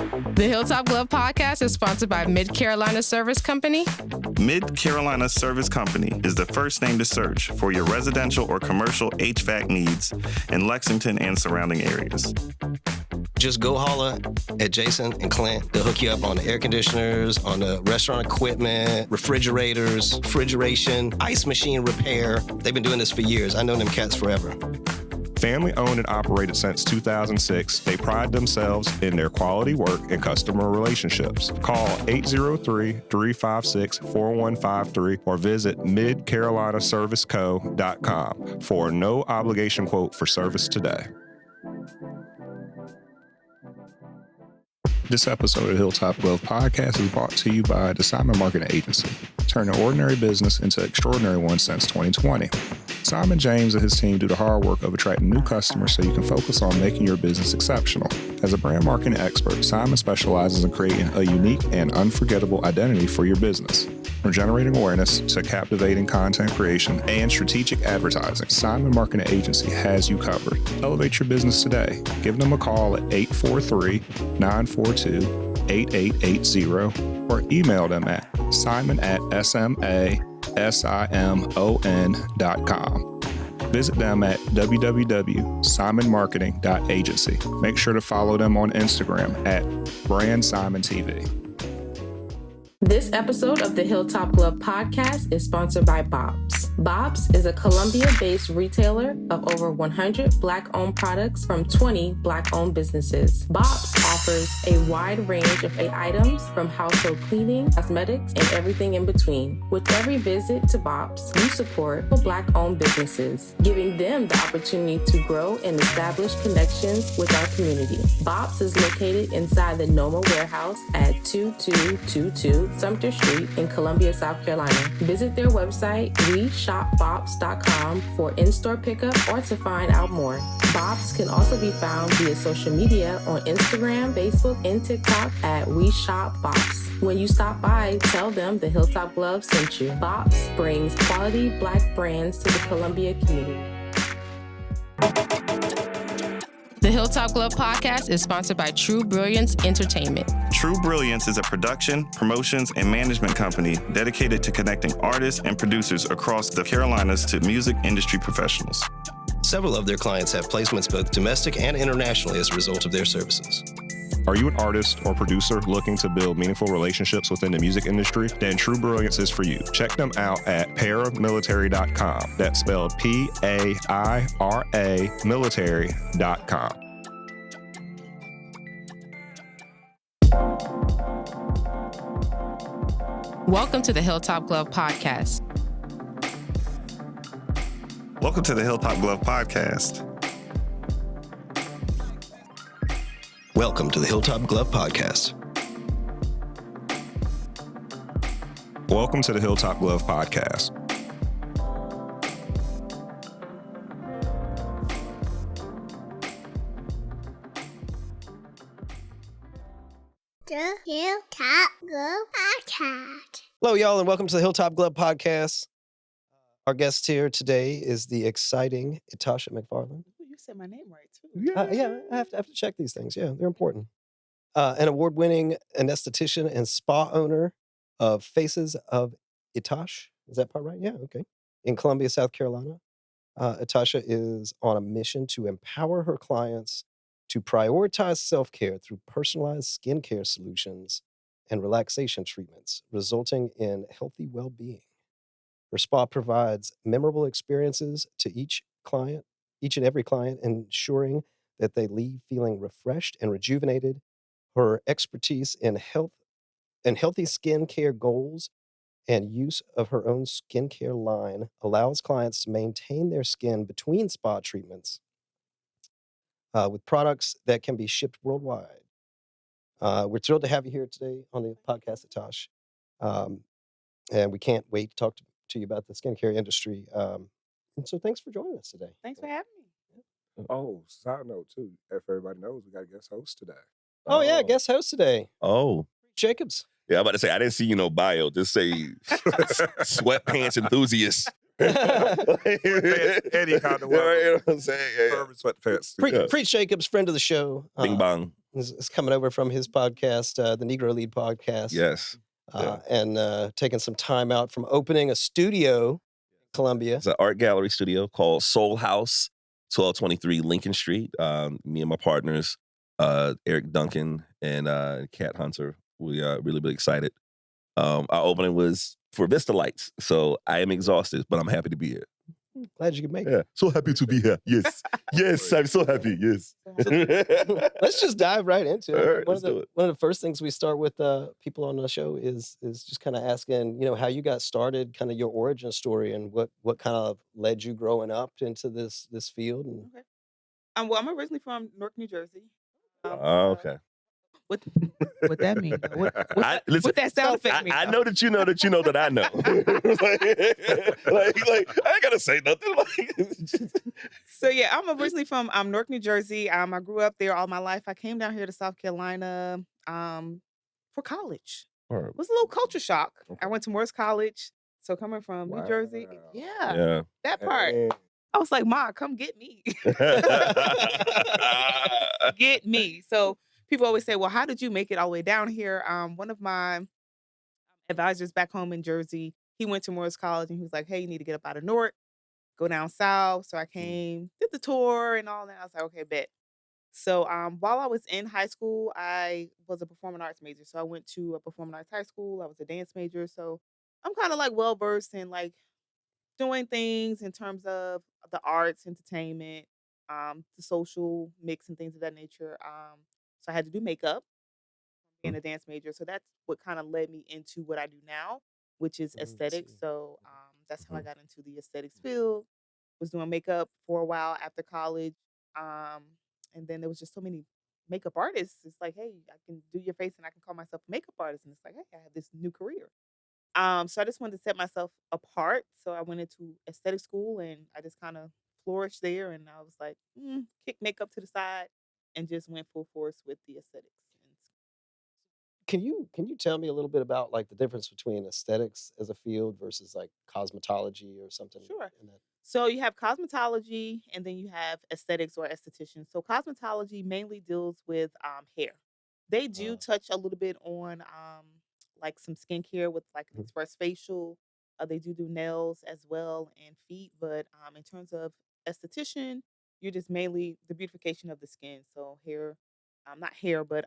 The Hilltop Glove Podcast is sponsored by Mid Carolina Service Company. Mid Carolina Service Company is the first name to search for your residential or commercial HVAC needs in Lexington and surrounding areas. Just go holler at Jason and Clint. They'll hook you up on the air conditioners, on the restaurant equipment, refrigerators, refrigeration, ice machine repair. They've been doing this for years. I know them cats forever. Family owned and operated since 2006, they pride themselves in their quality work and customer relationships. Call 803-356-4153 or visit midcarolinaserviceco.com for a no obligation quote for service today. This episode of Hilltop Glove Podcast is brought to you by the Simon Marketing Agency, turning ordinary business into extraordinary one since 2020. Simon James and his team do the hard work of attracting new customers so you can focus on making your business exceptional. As a brand marketing expert, Simon specializes in creating a unique and unforgettable identity for your business. From generating awareness to captivating content creation and strategic advertising, Simon Marketing Agency has you covered. Elevate your business today. Give them a call at 843-942-8880 or email them at simon@simon.com. Visit them at www.simonmarketing.agency. Make sure to follow them on Instagram at BrandSimonTV. This episode of the Hilltop Glove Podcast is sponsored by Bob's. Bob's is a Columbia-based retailer of over 100 Black-owned products from 20 Black-owned businesses. Bob's offers a wide range of items from household cleaning, cosmetics, and everything in between. With every visit to Bob's, you support Black-owned businesses, giving them the opportunity to grow and establish connections with our community. Bob's is located inside the Noma warehouse at 2222 Sumter Street in Columbia, South Carolina. Visit their website, shopbobs.com for in-store pickup or to find out more. Bob's can also be found via social media on Instagram, Facebook, and TikTok at WeShopBobs. When you stop by, tell them the Hilltop Glove sent you. Bob's brings quality Black brands to the Columbia community. The Hilltop Glove Podcast is sponsored by True Brilliance Entertainment. True Brilliance is a production, promotions, and management company dedicated to connecting artists and producers across the Carolinas to music industry professionals. Several of their clients have placements both domestic and internationally as a result of their services. Are you an artist or producer looking to build meaningful relationships within the music industry? Then True Brilliance is for you. Check them out at paramilitary.com. That's spelled P-A-I-R-A military.com. Welcome to the Hilltop Glove Podcast. Welcome to the Hilltop Glove Podcast. Welcome to the Hilltop Glove Podcast. Welcome to the Hilltop Glove Podcast. The Hilltop Glove Podcast. Hello, y'all, and welcome to the Hilltop Glove Podcast. Our guest here today is the exciting Etoshia McFarland. You said my name right, too. Yeah, I have to check these things. Yeah, they're important. An award-winning anesthetician and spa owner of Faces of Etosh. Is that part right? Yeah, okay. In Columbia, South Carolina. Etoshia is on a mission to empower her clients to prioritize self-care through personalized skincare solutions and relaxation treatments, resulting in healthy well-being. Her spa provides memorable experiences to each and every client, ensuring that they leave feeling refreshed and rejuvenated. Her expertise in healthy skincare goals and use of her own skincare line allows clients to maintain their skin between spa treatments with products that can be shipped worldwide. We're thrilled to have you here today on the podcast, Etosh. And we can't wait to talk to you about the skincare industry. And so thanks for joining us today. Thanks for having me. Oh, side note too, if everybody knows, we got a guest host today. Oh, yeah, guest host today. Oh. Jacobs. Yeah, I'm about to say, I didn't see no bio. Just say sweatpants enthusiast. Eddie kind of You know what I'm saying? Yeah. Sweatpants. Preach Jacobs, friend of the show. Bing bong. is coming over from his podcast, the Negro Lead podcast. Yes. And taking some time out from opening a studio in Columbia. It's an art gallery studio called SoulHAUS, 1223 Lincoln Street. Me and my partners, Eric Duncan and Kat Hunter, we are really, really excited. Our opening was for Vista Lights, so I am exhausted, but I'm happy to be here. Glad you could make it. Yeah, so happy to be here. Yes, yes, I'm so happy. Yes. Let's just dive right into it. All right, one let's do it. of the first things we start with people on the show is just kind of asking, how you got started, kind of your origin story, and what kind of led you growing up into this field. And Okay. Well, I'm originally from Newark, New Jersey. Okay. What that mean? Though? Listen, What that sound effect mean? I though? know that you know that I know. like, I ain't gotta say nothing. So yeah, I'm originally from Newark, New Jersey. I grew up there all my life. I came down here to South Carolina for college. It was a little culture shock. I went to Morris College. So coming from New Jersey, Yeah. that part. I was like, Ma, come get me. Get me. So people always say, well, how did you make it all the way down here? One of my advisors back home in Jersey, he went to Morris College and he was like, hey, you need to get up out of Newark, go down south. So I came, did the tour and all that. I was like, okay, bet. So while I was in high school, I was a performing arts major. So I went to a performing arts high school. I was a dance major. So I'm kind of like well versed in like doing things in terms of the arts, entertainment, the social mix and things of that nature. So I had to do makeup, being a dance major. So that's what kind of led me into what I do now, which is aesthetics. So that's how I got into the aesthetics field. Was doing makeup for a while after college. And then there was just so many makeup artists. It's like, hey, I can do your face and I can call myself a makeup artist. And it's like, hey, I have this new career. So I just wanted to set myself apart. So I went into aesthetic school and I just kind of flourished there. And I was like, kick makeup to the side and just went full force with the aesthetics. can you tell me a little bit about like the difference between aesthetics as a field versus like cosmetology or something? Sure. In that? So you have cosmetology and then you have aesthetics or estheticians. So cosmetology mainly deals with hair. They do touch a little bit on like some skincare with like an express facial. They do nails as well and feet. But in terms of esthetician, you're just mainly the beautification of the skin. So hair, not hair, but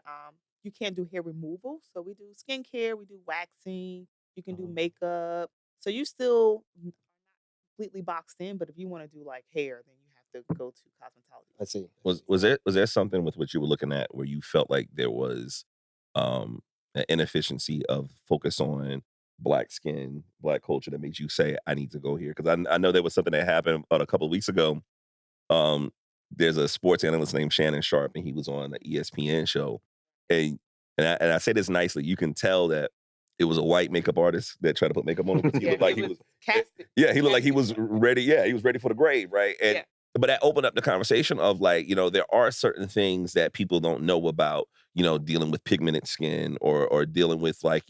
you can't do hair removal. So we do skincare, we do waxing, you can do makeup. So you still completely boxed in, but if you want to do like hair, then you have to go to cosmetology. I see. Was there something with what you were looking at where you felt like there was an inefficiency of focus on Black skin, Black culture that made you say, I need to go here? Because I know there was something that happened about a couple of weeks ago. There's a sports analyst named Shannon Sharp, and he was on the ESPN show. And I say this nicely, you can tell that it was a white makeup artist that tried to put makeup on him. He looked like he was casted. Yeah, he looked like he was ready. Yeah, he was ready for the grave, right? And but that opened up the conversation of like, there are certain things that people don't know about, dealing with pigmented skin or dealing with like,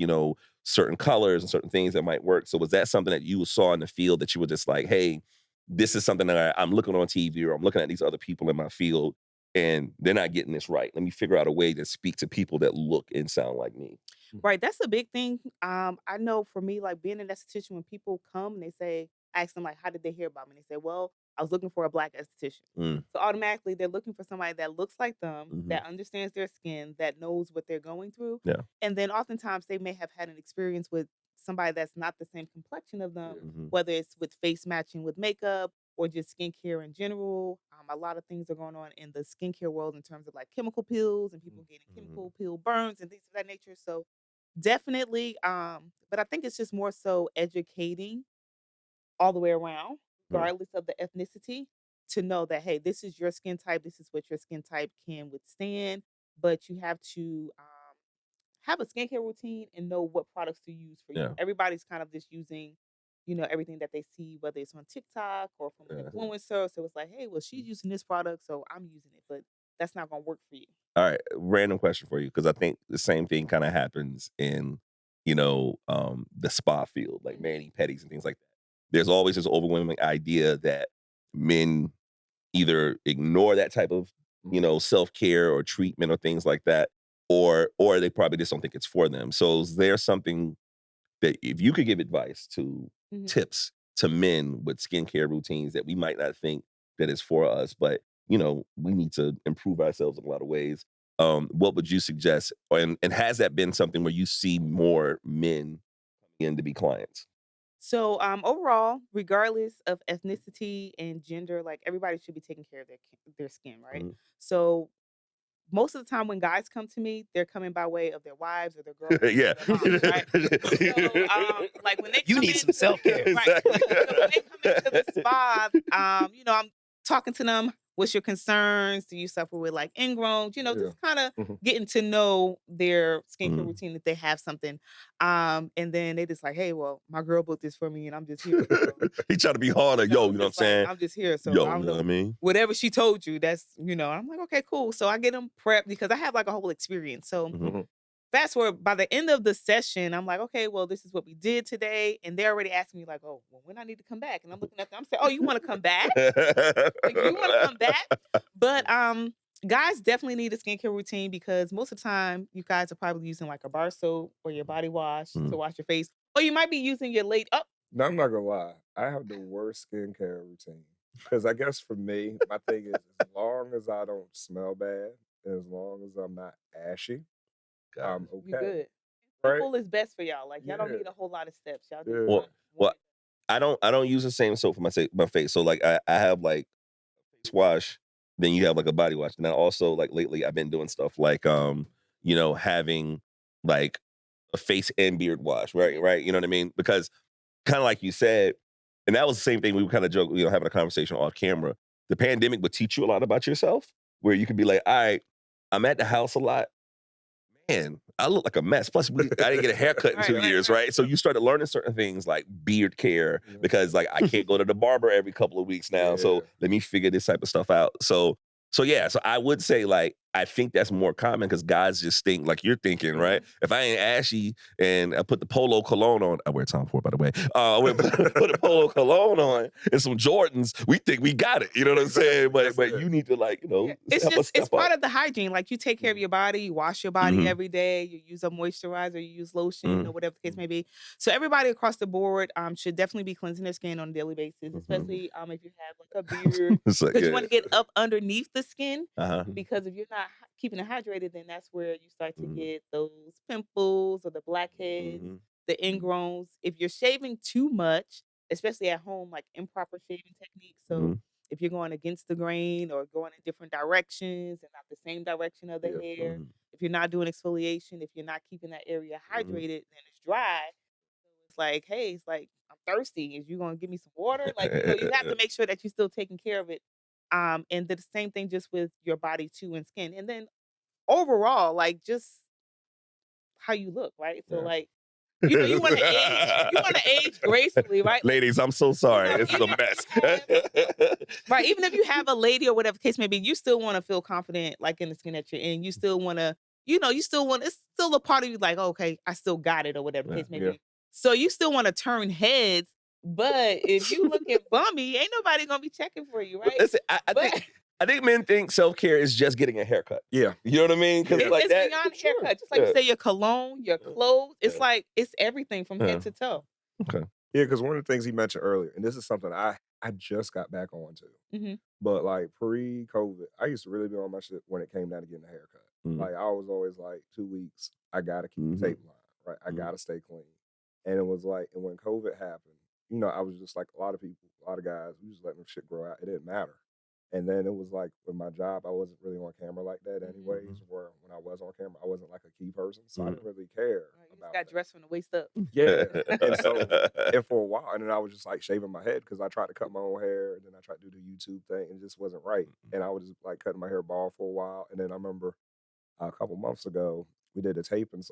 certain colors and certain things that might work. So was that something that you saw in the field that you were just like, hey, this is something that I'm looking on TV or I'm looking at these other people in my field and they're not getting this right. Let me figure out a way to speak to people that look and sound like me. Right. That's a big thing. I know for me, like being an esthetician, when people come and they say, I ask them like, how did they hear about me? And they say, well, I was looking for a Black esthetician. So automatically they're looking for somebody that looks like them, that understands their skin, that knows what they're going through. Yeah. And then oftentimes they may have had an experience with somebody that's not the same complexion of them, whether it's with face matching with makeup or just skincare in general. A lot of things are going on in the skincare world in terms of like chemical peels and people getting chemical peel burns and things of that nature. So definitely, but I think it's just more so educating all the way around, regardless of the ethnicity, to know that, hey, this is your skin type, this is what your skin type can withstand, but you have to have a skincare routine and know what products to use for you. Yeah. Everybody's kind of just using, everything that they see, whether it's on TikTok or from an influencer. So it's like, hey, well, she's using this product, so I'm using it, but that's not going to work for you. All right, random question for you, because I think the same thing kind of happens in, the spa field, like mani-pedis and things like that. There's always this overwhelming idea that men either ignore that type of you know, self-care or treatment or things like that, or they probably just don't think it's for them. So is there something that if you could give advice to tips to men with skincare routines that we might not think that is for us, but you know, we need to improve ourselves in a lot of ways. What would you suggest? And has that been something where you see more men coming in to be clients? So overall, regardless of ethnicity and gender, like everybody should be taking care of their skin, right? So most of the time when guys come to me, they're coming by way of their wives or their girlfriends Yeah. or their moms, right? So like when they You come need some self-care. right. Exactly. So when they come into the spa, you know, I'm talking to them. What's your concerns? Do you suffer with like ingrowns? You know, just kind of getting to know their skincare routine if they have something. And then they just like, hey, well, my girl booked this for me and I'm just here. So, He try to be harder, yo, you know what I'm saying? I'm just here. So Yo, I don't you know what I mean? whatever she told you, that's, you know, I'm like, okay, cool. So I get them prepped because I have like a whole experience. So fast forward, by the end of the session, I'm like, okay, well, this is what we did today. And they're already asking me like, oh, well, when I need to come back. And I'm looking at them, I'm saying, oh, you want to come back? Like, you want to come back? But guys definitely need a skincare routine because most of the time you guys are probably using like a bar soap or your body wash to wash your face. Or you might be using your No, I'm not gonna lie. I have the worst skincare routine. Because I guess for me, my thing is as long as I don't smell bad, as long as I'm not ashy, I'm okay. you good. Right? Simple is best for y'all. Like y'all don't need a whole lot of steps. Y'all just Yeah. Well, I don't use the same soap for my face. So like I have like a face wash, then you have like a body wash. And then also like lately I've been doing stuff like you know, having like a face and beard wash, right? You know what I mean? Because kind of like you said, and that was the same thing we were kind of joking, you know, having a conversation off camera. The pandemic would teach you a lot about yourself, where you could be like, all right, I'm at the house a lot. Man, I look like a mess. Plus, I didn't get a haircut in 2 years, right? So you started learning certain things like beard care because like I can't go to the barber every couple of weeks now. So let me figure this type of stuff out. So yeah, so I would say like I think that's more common because guys just think like you're thinking, right? If I ain't ashy and I put the polo cologne on, I wear Tom Ford by the way. I put a polo cologne on and some Jordans, we think we got it. You know what I'm saying? But you need to like, you know, it's part of the hygiene. Like you take care of your body, you wash your body every day, you use a moisturizer, you use lotion or whatever the case may be. So everybody across the board should definitely be cleansing their skin on a daily basis, especially if you have like a beard. Because you want to get up underneath the skin. Because if you're not keeping it hydrated, then that's where you start to get those pimples or the blackheads, the ingrowns. If you're shaving too much, especially at home, like improper shaving techniques. So if you're going against the grain or going in different directions and not the same direction of the hair, if you're not doing exfoliation, if you're not keeping that area hydrated, then it's dry. So it's like, hey, it's like, I'm thirsty. Is you going to give me some water? Like, you know, you have to make sure that you're still taking care of it. And the same thing just with your body too and skin. And then overall, like just how you look, right? So like, you know, you want to age gracefully, right? Ladies, I'm so sorry. This is a mess. Right. Even if you have a lady or whatever the case may be, you still want to feel confident, like in the skin that you're in. You still want to, you know, it's still a part of you like, okay, I still got it or whatever the case may be. So you still want to turn heads. But if you looking bummy, ain't nobody gonna be checking for you, right? Listen, I think men think self-care is just getting a haircut. Yeah. You know what I mean? Because like it's beyond haircut. Just like you say, your cologne, your clothes. It's like it's everything from head to toe. Okay. Yeah, because one of the things he mentioned earlier, and this is something I just got back on to. But like pre-COVID, I used to really be on my shit when it came down to getting a haircut. Like I was always like 2 weeks, I gotta keep the tape line, right? I gotta stay clean. And it was like, and when COVID happened, you know, I was just like a lot of people, a lot of guys, we just letting them shit grow out. It didn't matter. And then it was like with my job, I wasn't really on camera like that anyways. Where when I was on camera, I wasn't like a key person. So I didn't really care about got dressed from the waist up. Yeah. And for a while, and then I was just like shaving my head because I tried to cut my own hair and then I tried to do the YouTube thing and it just wasn't right. And I was just like cutting my hair bald for a while. And then I remember a couple months ago, we did a taping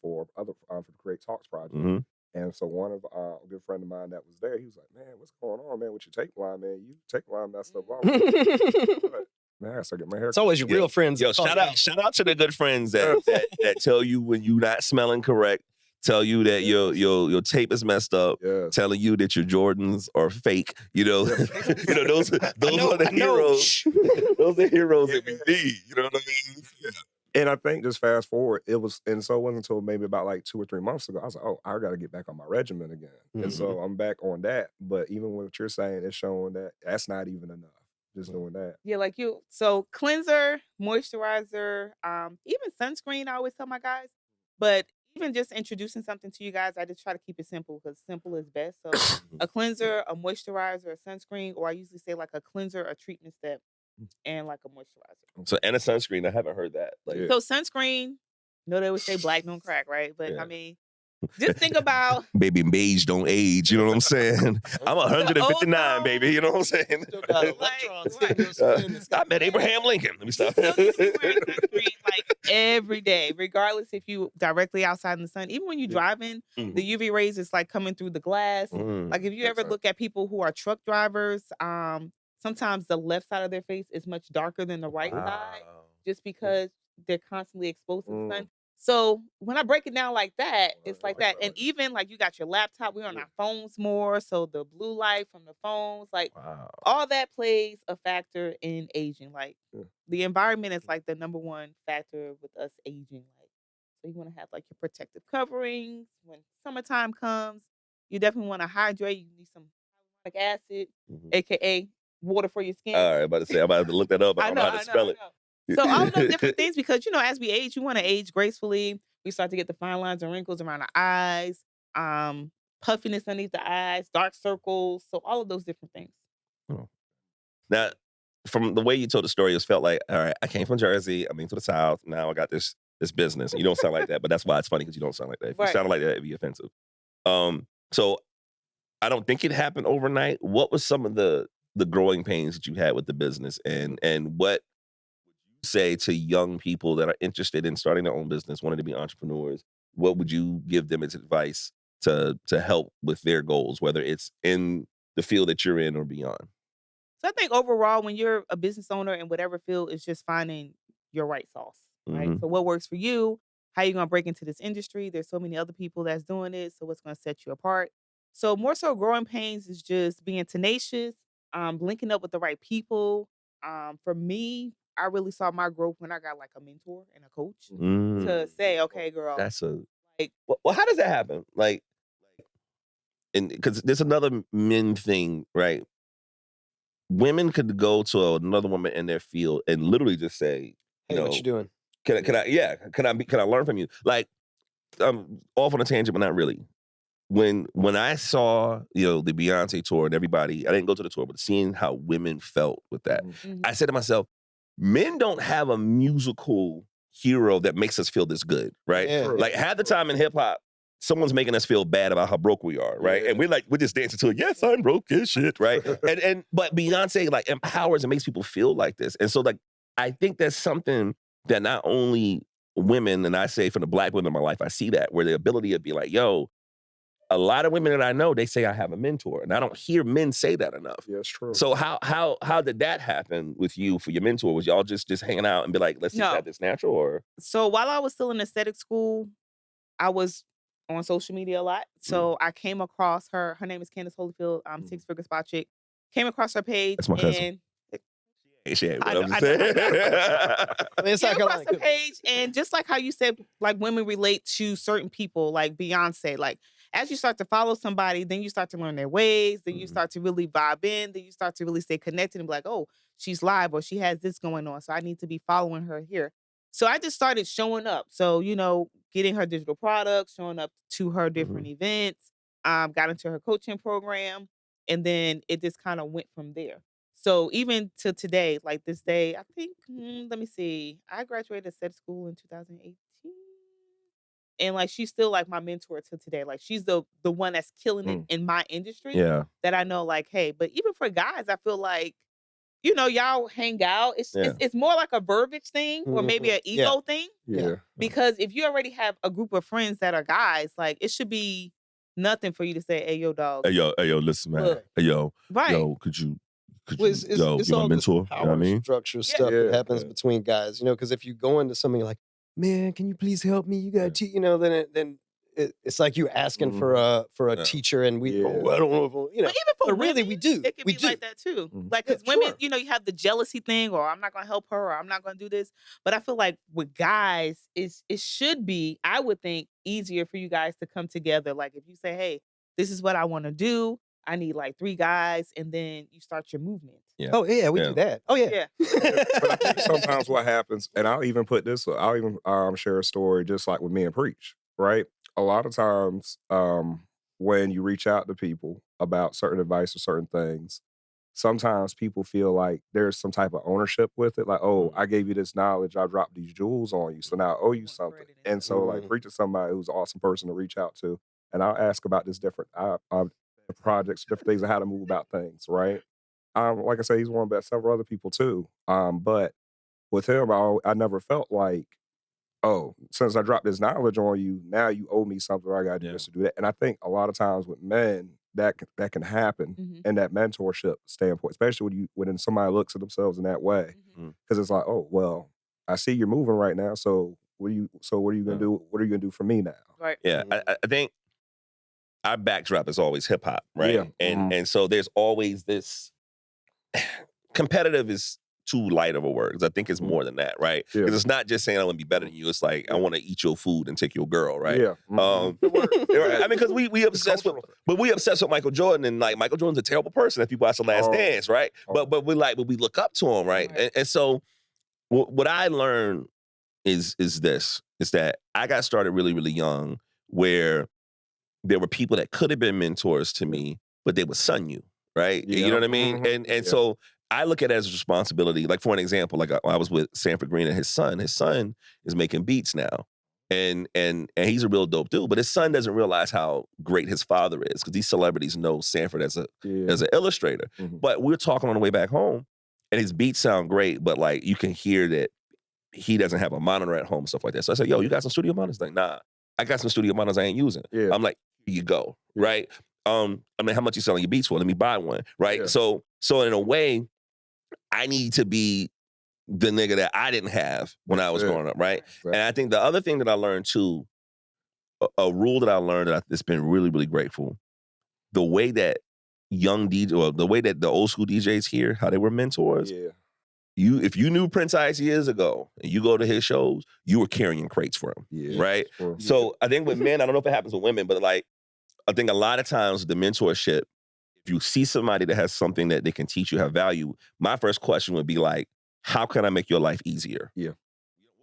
for the Create Talks project. And so one of a good friend of mine that was there, he was like, man, what's going on, man, with your tape line, man? You tape line messed up. Man, I gotta start getting my hair. It's always your real friends. Yo, shout out to the good friends that tell you when you're not smelling correct, tell you that your tape is messed up, telling you that your Jordans are fake. You know, you know those are the heroes. Those are heroes that we need. You know what I mean? Yeah. And I think just fast forward, it wasn't until maybe about like 2 or 3 months ago, I was like, oh, I got to get back on my regimen again. And so I'm back on that. But even what you're saying, it's showing that that's not even enough. Just doing that. Yeah, like so cleanser, moisturizer, even sunscreen, I always tell my guys. But even just introducing something to you guys, I just try to keep it simple because simple is best. So a cleanser, a moisturizer, a sunscreen, or I usually say like a cleanser, a treatment step, and like a moisturizer. So and a sunscreen, I haven't heard that. Like, So sunscreen, they would say black don't crack, right? But I mean, just think about baby, beige don't age. You know what I'm saying? I'm 159, baby. You know what I'm saying? I met Abraham Lincoln. Let me stop. Sunscreen like every day, regardless if you directly outside in the sun. Even when you're driving, the UV rays is like coming through the glass. Like if you ever look at people who are truck drivers, sometimes the left side of their face is much darker than the right side, just because they're constantly exposed to the sun. So when I break it down like that, it's like that. And even like you got your laptop, we're on our phones more. So the blue light from the phones, like all that plays a factor in aging. Like the environment is like the number one factor with us aging. Like, so you want to have like your protective coverings. When summertime comes, you definitely want to hydrate. You need some hyaluronic acid, AKA water for your skin. All right, about to say, I'm about to look that up. I don't know how to spell it. So all of those different things, because, as we age, you want to age gracefully. We start to get the fine lines and wrinkles around our eyes, puffiness underneath the eyes, dark circles. So all of those different things. Now, from the way you told the story, it felt like, all right, I came from Jersey. I moved to the South. Now I got this business. You don't sound like that, but that's why it's funny because you don't sound like that. If you sounded like that, it'd be offensive. So I don't think it happened overnight. What was some of the growing pains that you had with the business, and what say to young people that are interested in starting their own business, wanting to be entrepreneurs? What would you give them as advice to help with their goals, whether it's in the field that you're in or beyond? So I think overall, when you're a business owner in whatever field, it's just finding your right sauce, right? So what works for you? How you going to break into this industry? There's so many other people that's doing it. So what's going to set you apart? So more so growing pains is just being tenacious, linking up with the right people. For me, I really saw my growth when I got like a mentor and a coach to say, okay, girl. That's well, how does that happen? Like, and because there's another men thing, right? Women could go to another woman in their field and literally just say, what you doing? Can I learn from you? Like, I'm off on a tangent, but not really. When I saw, the Beyonce tour and everybody, I didn't go to the tour, but seeing how women felt with that, I said to myself, men don't have a musical hero that makes us feel this good, right? Yeah. Like half the time in hip hop, someone's making us feel bad about how broke we are, right? And we're just dancing to it. Yes, I'm broke as shit, right? But Beyonce like empowers and makes people feel like this. And so like I think that's something that not only women, and I say for the Black women in my life, I see that, where the ability to be like, yo, a lot of women that I know, they say I have a mentor, and I don't hear men say that enough. Yeah, it's true. So how did that happen with you for your mentor? Was y'all just hanging out and be like, let's just have this natural? Or so while I was still in aesthetic school, I was on social media a lot. So I came across her. Her name is Candace Holyfield. 6 Figure Spot Chick. Came across her page. That's my cousin. She ain't what I'm saying. It's came across her page, and just like how you said, like women relate to certain people, like Beyonce, like. As you start to follow somebody, then you start to learn their ways. Then you start to really vibe in. Then you start to really stay connected and be like, oh, she's live or she has this going on. So I need to be following her here. So I just started showing up. So, getting her digital products, showing up to her different events, got into her coaching program. And then it just kind of went from there. So even to today, like this day, I think, let me see. I graduated SET school in 2018. And like she's still like my mentor to today. Like she's the one that's killing it in my industry. Yeah. That I know, like, hey, but even for guys, I feel like, y'all hang out. It's more like a verbiage thing or maybe an ego thing. Yeah. Because if you already have a group of friends that are guys, like it should be nothing for you to say, hey, yo, dog. Hey, yo, listen, man. Look. Hey, yo, yo, could you it's be my all mentor? this You know what I mean? Structure stuff that happens between guys, because if you go into something like, man, can you please help me? You got to, then it's like you asking for a teacher, and we, I don't know if, But even for but really women, we do. it can We be do. like that too. Mhm. Like, because Yeah, women, sure. you have the jealousy thing, or I'm not going to help her, or I'm not going to do this. But I feel like with guys, it should be, I would think, easier for you guys to come together. Like, if you say, hey, this is what I want to do, I need like 3 guys, and then you start your movement. Yeah. Oh yeah, we do that. Oh yeah. But I think sometimes what happens, and I'll even share a story just like with me and Preach, right? A lot of times when you reach out to people about certain advice or certain things, sometimes people feel like there's some type of ownership with it. Like, oh, I gave you this knowledge, I dropped these jewels on you, so now I owe you something. And so like Preach is somebody who's an awesome person to reach out to. And I'll ask about this different projects, different things, and how to move about things, right? Like I said, he's one of several other people too. But with him, I never felt like, oh, since I dropped this knowledge on you, now you owe me something, or I got to do this to do that. And I think a lot of times with men, that can happen in that mentorship standpoint, especially when somebody looks at themselves in that way, because it's like, oh, well, I see you're moving right now, so what are you gonna do? What are you gonna do for me now? Right. Yeah, I think our backdrop is always hip hop, right? Yeah. And so there's always this competitive is too light of a word, because I think it's more than that, right? Because it's not just saying I want to be better than you. It's like I want to eat your food and take your girl, right? Yeah. I mean, because we obsessed with Michael Jordan, and like Michael Jordan's a terrible person if people watch The Last Dance, right? But we look up to him, right? And so what I learned is that I got started really, really young, where there were people that could have been mentors to me, but they would son you, right? You know what I mean? And so I look at it as a responsibility. Like, for an example, like I was with Sanford Green and his son. His son is making beats now. And he's a real dope dude. But his son doesn't realize how great his father is, because these celebrities know Sanford as an illustrator. But we're talking on the way back home, and his beats sound great, but like you can hear that he doesn't have a monitor at home, stuff like that. So I said, yo, you got some studio monitors? Like, nah, I got some studio monitors I ain't using. I'm like, here you go, right? I mean, how much you selling your beats for? Let me buy one, right? So in a way, I need to be the nigga that I didn't have when I was growing up, right? And I think the other thing that I learned too, a rule that I learned that's been really, really grateful, the way that young DJ, or the way that the old school DJs here, how they were mentors. If you knew Prince Ice years ago and you go to his shows, you were carrying crates for him, right? So I think with men, I don't know if it happens with women, but like I think a lot of times the mentorship, if you see somebody that has something that they can teach you, have value, my first question would be like, how can I make your life easier? What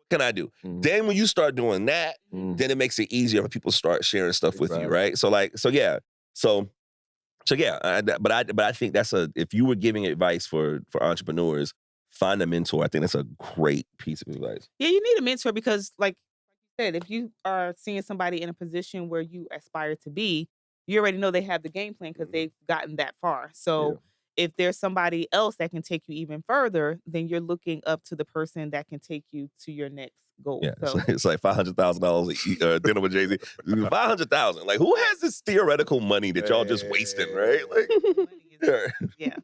can I do? Then when you start doing that, then it makes it easier for people to start sharing stuff with you, right? So but I think if you were giving advice for entrepreneurs, find a mentor. I think that's a great piece of advice. Yeah, you need a mentor because, like you said, if you are seeing somebody in a position where you aspire to be, you already know they have the game plan because they've gotten that far. So if there's somebody else that can take you even further, then you're looking up to the person that can take you to your next goal. Yeah, so it's like $500,000 dinner with Jay-Z. $500,000. Like, who has this theoretical money that y'all just wasting, right? Like, yeah.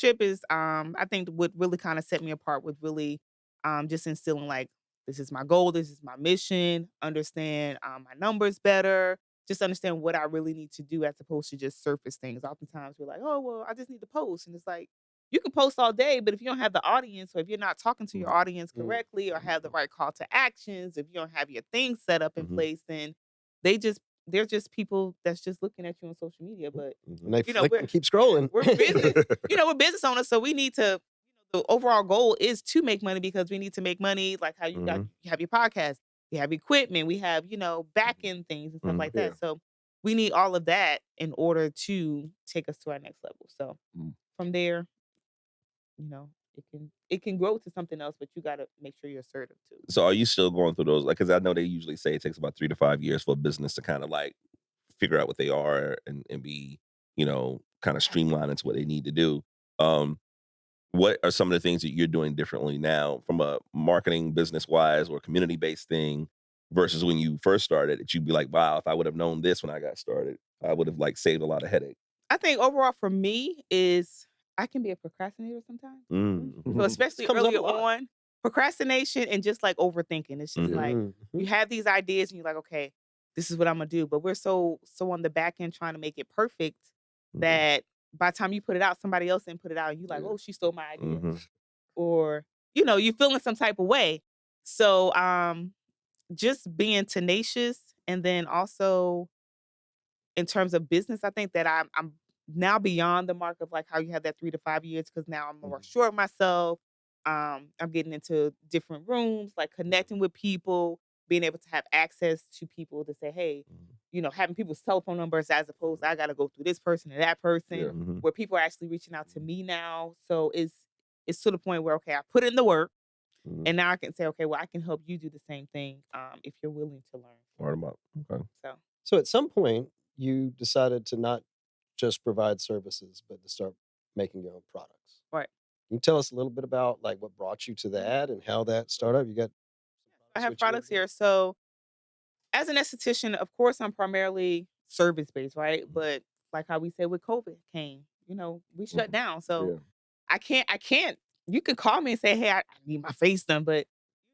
Mentorship is, I think, what really kind of set me apart with really just instilling like, this is my goal, this is my mission, understand my numbers better, just understand what I really need to do as opposed to just surface things. Oftentimes we're like, oh, well, I just need to post. And it's like, you can post all day, but if you don't have the audience, or if you're not talking to your audience correctly, or have the right call to actions, if you don't have your things set up in place, then they're just people that's just looking at you on social media. But and they keep scrolling. We're business, we're business owners, so we need to. The overall goal is to make money, because we need to make money. Like how you have your podcast, we have equipment, we have back end things and stuff like that. So we need all of that in order to take us to our next level. So from there, it can grow to something else, but you got to make sure you're assertive too. So are you still going through those? Like, because I know they usually say it takes about 3 to 5 years for a business to kind of like figure out what they are and be, kind of streamlined into what they need to do. What are some of the things that you're doing differently now from a marketing business wise or community based thing versus when you first started, that you'd be like, wow, if I would have known this when I got started, I would have like saved a lot of headache? I think overall for me is I can be a procrastinator sometimes. So especially early on, procrastination and just like overthinking. It's just like you have these ideas and you're like, okay, this is what I'm gonna do. But we're so on the back end trying to make it perfect that by the time you put it out, somebody else didn't put it out, and you like, oh, she stole my idea, or you're feeling some type of way. So just being tenacious, and then also in terms of business, I think that I'm now beyond the mark of like how you have that 3 to 5 years, because now I'm more sure of myself. I'm getting into different rooms, like connecting with people, being able to have access to people to say, hey, having people's telephone numbers as opposed to I got to go through this person and that person, where people are actually reaching out to me now. So it's to the point where, okay, I put in the work, and now I can say, okay, well, I can help you do the same thing if you're willing to learn. Smart them up. Okay. So at some point, you decided to not just provide services, but to start making your own products. Right. Can you tell us a little bit about like what brought you to that and how that started? You got I have products here. So as an esthetician, of course, I'm primarily service-based, right? But like how we said with COVID came, we shut down. So I can't, you could call me and say, hey, I need my face done, but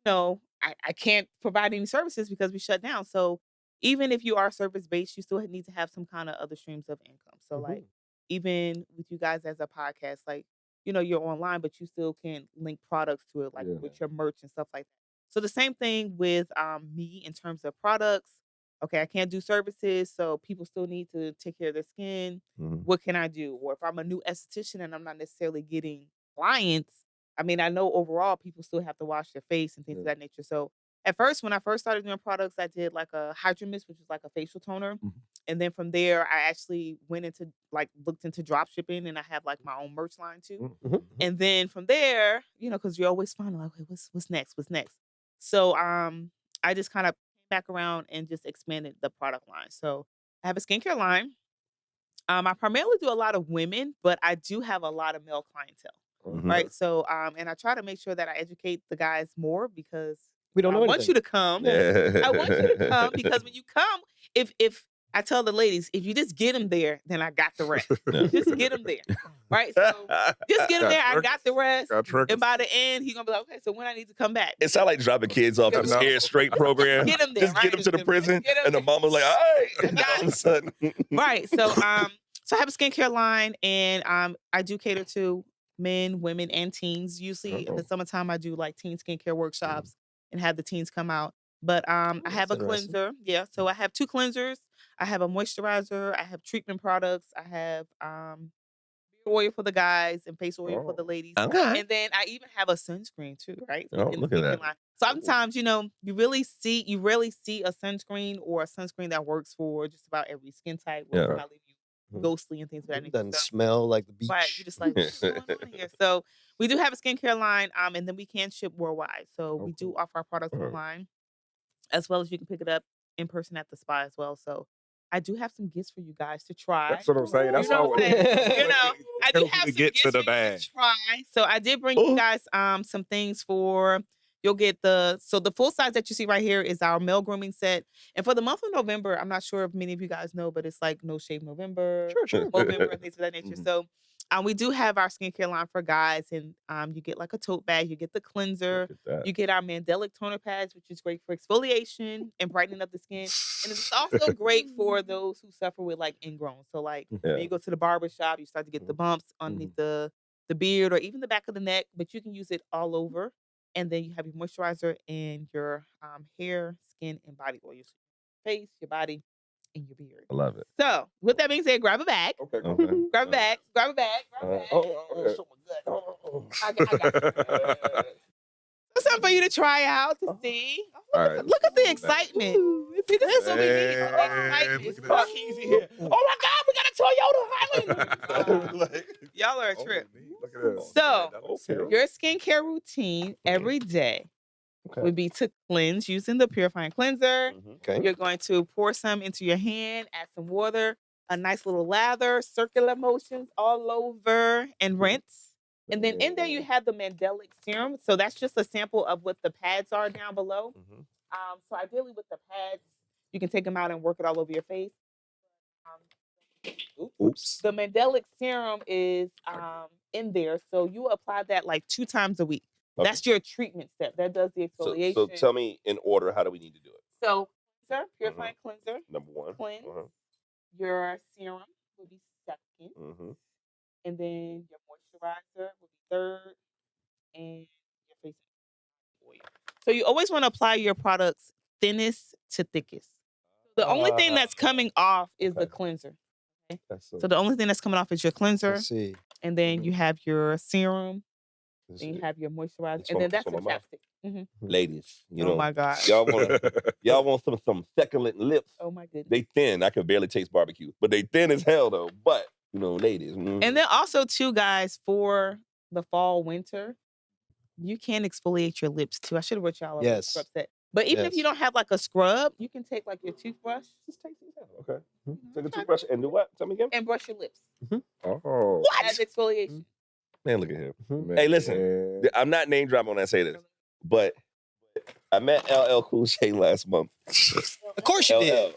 I can't provide any services because we shut down. So even if you are service-based, you still need to have some kind of other streams of income. So like even with you guys as a podcast, like, you're online, but you still can link products to it, like with your merch and stuff like that. So the same thing with me in terms of products. Okay, I can't do services, so people still need to take care of their skin. What can I do? Or if I'm a new esthetician and I'm not necessarily getting clients, I mean, I know overall people still have to wash their face and things of that nature. So at first, when I first started doing products, I did like a Hydro Mist, which is like a facial toner. And then from there, I actually went into looked into drop shipping, and I have like my own merch line too. And then from there, because you're always finding like, wait, what's next? What's next? So I just kind of came back around and just expanded the product line. So I have a skincare line. I primarily do a lot of women, but I do have a lot of male clientele. Right. So and I try to make sure that I educate the guys more, because we don't know I want you to come. I want you to come, because when you come, if I tell the ladies, if you just get them there, then I got the rest. Just get them there. Right. So just get them there. I got the rest. And by the end, he's gonna be like, okay, so when I need to come back. It sounds like dropping kids off at the Scared Straight program. Get them there. Just get them to the prison, and the mama's like, all right. And all of a sudden. Right. So so I have a skincare line, and I do cater to men, women, and teens. Usually in the summertime, I do like teen skincare workshops and have the teens come out. But I have a cleanser. Yeah. So I have 2 cleansers. I have a moisturizer. I have treatment products. I have oil for the guys and face oil for the ladies. Okay. And then I even have a sunscreen too, right? Oh, look at that. Line. Sometimes, you rarely see a sunscreen or a sunscreen that works for just about every skin type. Where it's not leaving you ghostly and things of that nature. Doesn't smell like the beach. Right. You're just like, what's going on here? So we do have a skincare line, and then we can ship worldwide. So we do offer our products online, as well as you can pick it up in person at the spa as well. So I do have some gifts for you guys to try. That's what I'm saying. That's all. what I do have some get gifts to the for you bag. to try. So I did bring you guys some things for. You'll get the full size that you see right here is our male grooming set. And for the month of November, I'm not sure if many of you guys know, but it's like No Shave November, November, and things of that nature. So we do have our skincare line for guys, and you get like a tote bag, you get the cleanser, you get our mandelic toner pads, which is great for exfoliation and brightening up the skin. And it's also great for those who suffer with like ingrown. So like when you go to the barber shop, you start to get the bumps underneath the beard or even the back of the neck, but you can use it all over. And then you have your moisturizer and your hair, skin, and body oil. Your face, your body, and your beard. I love it. So, with that being said, grab a bag. Okay. Grab a bag. Grab a bag. I got you. Something for you to try out to see. Look at the excitement. See, this is what we need. Excitement. It's easy here. Oh my God, we got a Toyota Highlander. Y'all are a trip. Look at this. So, your skincare routine every day would be to cleanse using the purifying cleanser. You're going to pour some into your hand, add some water, a nice little lather, circular motions all over, and rinse. And then in there you have the mandelic serum. So that's just a sample of what the pads are down below. So ideally with the pads, you can take them out and work it all over your face. Oops. The mandelic serum is in there. So you apply that like 2 times a week. That's your treatment step. That does the exfoliation. So tell me in order, how do we need to do it? So purifying cleanser. Number one. Cleanse. Your serum will be second. And then your moisturizer will be third. And your face oil. So you always want to apply your products thinnest to thickest. The only thing that's coming off is the cleanser. Okay? So the only thing that's coming off is your cleanser. Let's see. And then you have your serum. Then you have your moisturizer. And then that's the chapstick. Ladies, you know, my God. y'all want some succulent lips. Oh my goodness. They thin. I could barely taste barbecue, but they thin as hell though. But you know, ladies. And then also too, guys, for the fall, winter, you can exfoliate your lips too. I should have wrote y'all a scrub set. But even if you don't have like a scrub, you can take like your toothbrush. Just take these out. Okay. Take a toothbrush and do what? Tell me again. And brush your lips. Oh. What? As exfoliation. Man, look at him. Man. Hey, listen. I'm not name dropping when I say this, but I met LL Cool J last month. Of course you did.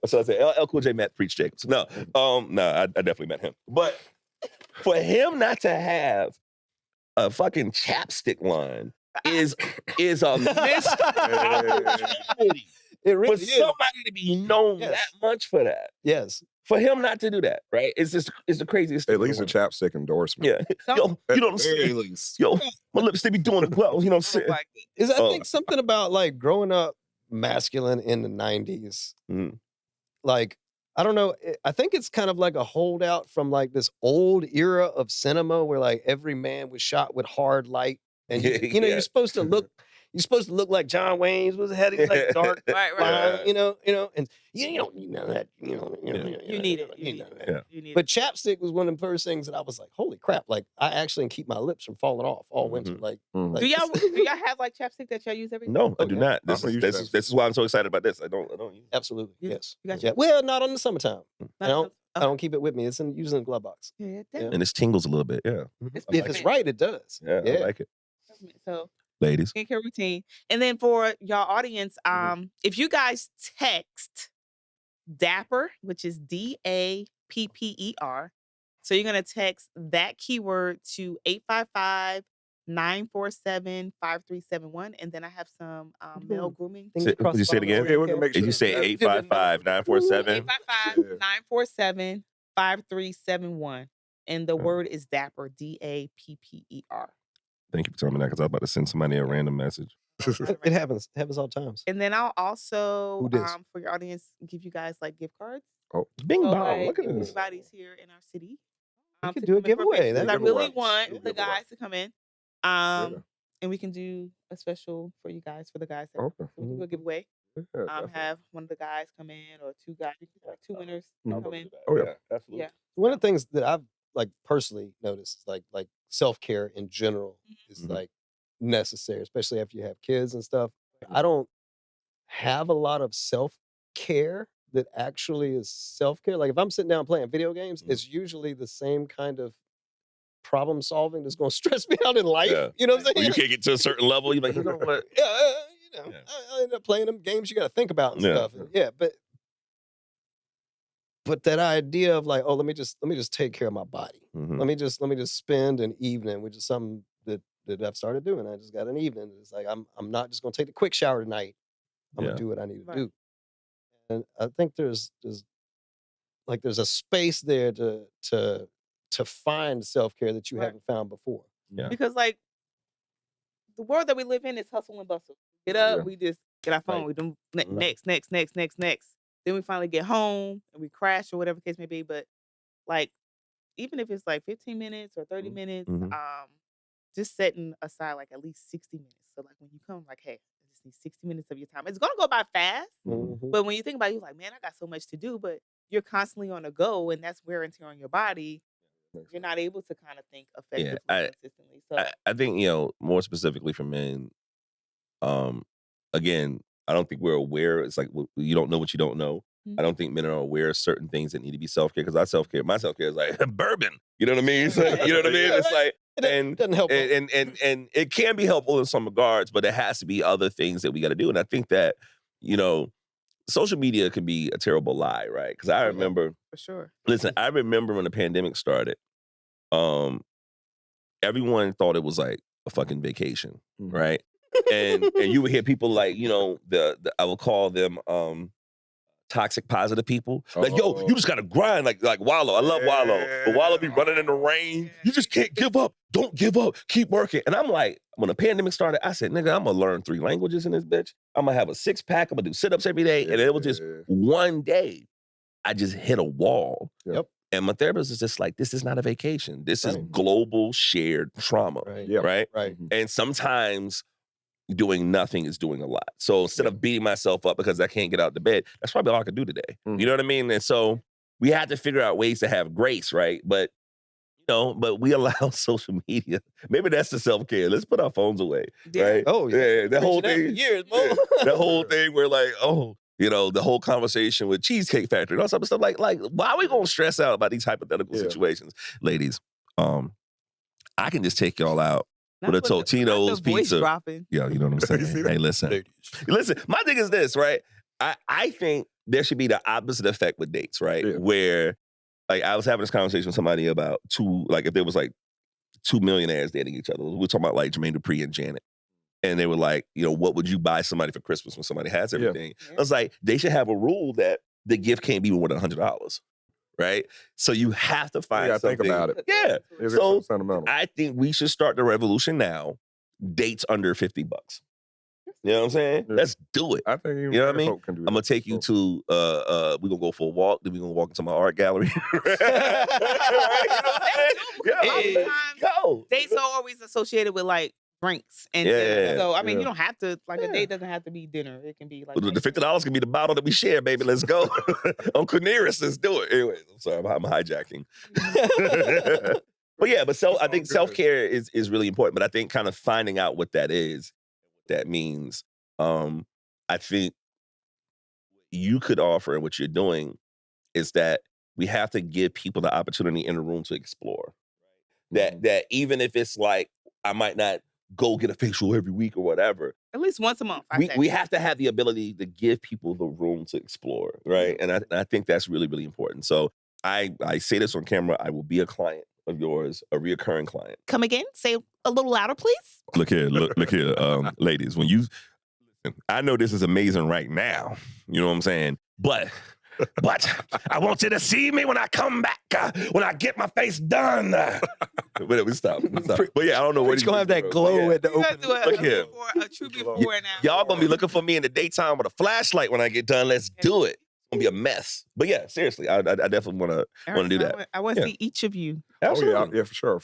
So I said LL Cool J met Preach Jacobs. No, I definitely met him. But for him not to have a fucking chapstick line is a missed opportunity. It really for somebody to be known that much for that. Yes. For him not to do that, right? It's the craziest thing. At least a chapstick endorsement. Yeah. Yo, you don't see. Yo, my lips, they be doing it well. You know what I'm saying? I think something about like growing up masculine in the 90s. Like, I don't know. I think it's kind of like a holdout from like this old era of cinema where like every man was shot with hard light. And you know, you're supposed to look like John Wayne's was head like dark, right. You know, and you know that, you need it. But chapstick was one of the first things that I was like, holy crap! Like I actually keep my lips from falling off all winter. Like, do y'all have like chapstick that y'all use every day? No, I do not. This is why I'm so excited about this. I don't use it. Absolutely, yes. Yeah. Well, not on the summertime. I don't keep it with me. It's usually in the glove box. Yeah. And it tingles a little bit. Yeah. If it's right, it does. Yeah, I like it. So, ladies, skincare routine. And then for y'all audience, if you guys text Dapper, which is DAPPER, so you're gonna text that keyword to 855-947-5371, and then I have some male grooming. Did you say it again? Did you say 855-947? 855-947-5371, and the word is Dapper, DAPPER. Thank you for telling me that because I was about to send somebody a random message. It happens. It happens all the times. And then I'll also, for your audience, give you guys like gift cards. Oh, bing bong! Like, look at this. Everybody's here in our city. We could do a giveaway. I really want the guys to come in. And we can do a special for you guys, for the guys. So we can do a giveaway. Have one of the guys come in, or two guys, like two winners come in. Oh yeah, absolutely. Yeah. One of the things that I've like personally noticed, like self-care in general is like necessary, especially after you have kids and stuff. I don't have a lot of self-care that actually is self-care. Like if I'm sitting down playing video games, it's usually the same kind of problem solving that's going to stress me out in life. Yeah. You know what I'm saying? When you can't get to a certain level, you're like, you know what? I end up playing them games you got to think about and stuff. And but that idea of like, oh, let me just take care of my body. Let me just spend an evening, which is something that I've started doing. I just got an evening. It's like I'm not just gonna take the quick shower tonight. I'm gonna do what I need to do. And I think there's a space there to find self-care that you haven't found before. Yeah. Because like the world that we live in is hustle and bustle. Get up, we just get our phone, we do next. Then we finally get home and we crash or whatever the case may be. But like, even if it's like 15 minutes or 30 minutes, just setting aside like at least 60 minutes. So like when you come, like, hey, I just need 60 minutes of your time. It's gonna go by fast. But when you think about it, you're like, man, I got so much to do. But you're constantly on the go, and that's wear and tear on your body. You're not able to kind of think effectively consistently. So I think, more specifically for men, again, I don't think we're aware. It's like you don't know what you don't know. I don't think men are aware of certain things that need to be self-care, because my self-care is like bourbon. You know what I mean? So, you know what I mean? It's like, it doesn't help. And it can be helpful in some regards, but it has to be other things that we got to do. And I think that, social media can be a terrible lie, right? Because I remember, for sure. Listen, I remember when the pandemic started, everyone thought it was like a fucking vacation, right? and you would hear people like, you know, the I will call them toxic positive people. Like, yo, you just gotta grind like Wallow. I love Wallow. But Wallow be running in the rain. You just can't give up. Don't give up. Keep working. And I'm like, when the pandemic started, I said, nigga, I'm gonna learn 3 languages in this bitch. I'm gonna have a 6-pack. I'm gonna do sit-ups every day. And it was just one day, I just hit a wall. Yep. And my therapist is just like, this is not a vacation. This is global shared trauma. Right? And sometimes doing nothing is doing a lot. So instead of beating myself up because I can't get out of bed, that's probably all I can do today. You know what I mean? And so we had to figure out ways to have grace, right? But, you know, but we allow social media. Maybe that's the self-care. Let's put our phones away, right? Oh, yeah. That whole That for thing. years, Mo. That whole thing where like, oh, you know, the whole conversation with Cheesecake Factory and all type of stuff. Like, why are we gonna stress out about these hypothetical situations? Ladies, I can just take y'all out with a Totino's pizza. Yeah, you know what I'm saying? Hey, listen. Listen, my thing is this, right? I think there should be the opposite effect with dates, right? Yeah. Where, like, I was having this conversation with somebody about if there was like 2 millionaires dating each other. We're talking about like Jermaine Dupri and Janet. And they were like, you know, what would you buy somebody for Christmas when somebody has everything? Yeah. I was like, they should have a rule that the gift can't be more than $100. Right? So you have to find something. Think about it. Yeah. So I think we should start the revolution now. Dates under $50. You know what I'm saying? Yeah. Let's do it. I think you know what I mean? I'm gonna take you to we're gonna go for a walk, then we're gonna walk into my art gallery. Go. Dates are always associated with like drinks and dinner. So I mean you don't have to a date doesn't have to be dinner. It can be like the $50 can be the bottle that we share, baby. Let's go. Uncle Nearest, let's do it. Anyway, I'm sorry, I'm hijacking. But yeah, I think self-care is really important. But I think kind of finding out what that is, what that means, I think you could offer and what you're doing is that we have to give people the opportunity in the room to explore. That even if it's like, I might not go get a facial every week or whatever. At least once a month. We have to have the ability to give people the room to explore, right? And I think that's really, really important. So I say this on camera, I will be a client of yours, a reoccurring client. Come again? Say a little louder, please. Look here, ladies, when you, I know this is amazing right now, you know what I'm saying? But I want you to see me when I come back, when I get my face done. But we stop. But yeah, I don't know where you're going to have that glow at the open. Look here. A true before and after. Y'all going to be looking for me in the daytime with a flashlight when I get done. Let's do it. It's going to be a mess. But yeah, seriously, I definitely want to do that. I want to see each of you. Absolutely. Yeah, for sure.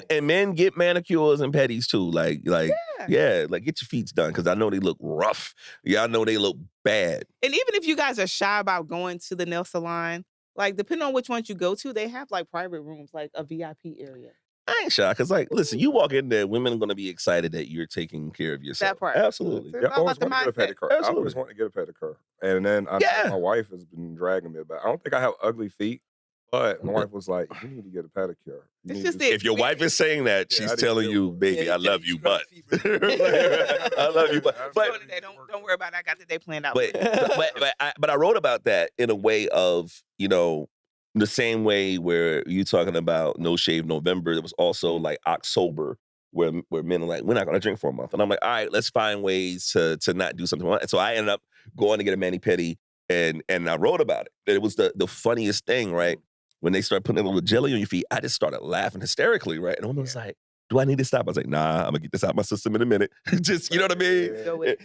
And men get manicures and pedis too. Like get your feet done because I know they look rough. Yeah, I know they look bad. And even if you guys are shy about going to the nail salon, like depending on which ones you go to, they have like private rooms, like a VIP area. I ain't shy because, like, listen, you walk in there, women are going to be excited that you're taking care of yourself. That part. Absolutely. I always want to get a pedicure. I always want to get a pedicure. And then my wife has been dragging me about. I don't think I have ugly feet, but my wife was like, you need to get a pedicure. If your wife is saying that, she's telling you, baby, I love you, but. I love you, but. Don't worry about it. I got the day planned out. But I wrote about that in a way of, you know, the same way where you talking about No Shave November, there was also like October where men are like, we're not going to drink for a month. And I'm like, all right, let's find ways to not do something. And so I ended up going to get a mani-pedi and I wrote about it. It was the funniest thing, right? When they started putting a little jelly on your feet, I just started laughing hysterically, right? And I was like, do I need to stop? I was like, nah, I'm gonna get this out of my system in a minute. Just, you know what I mean?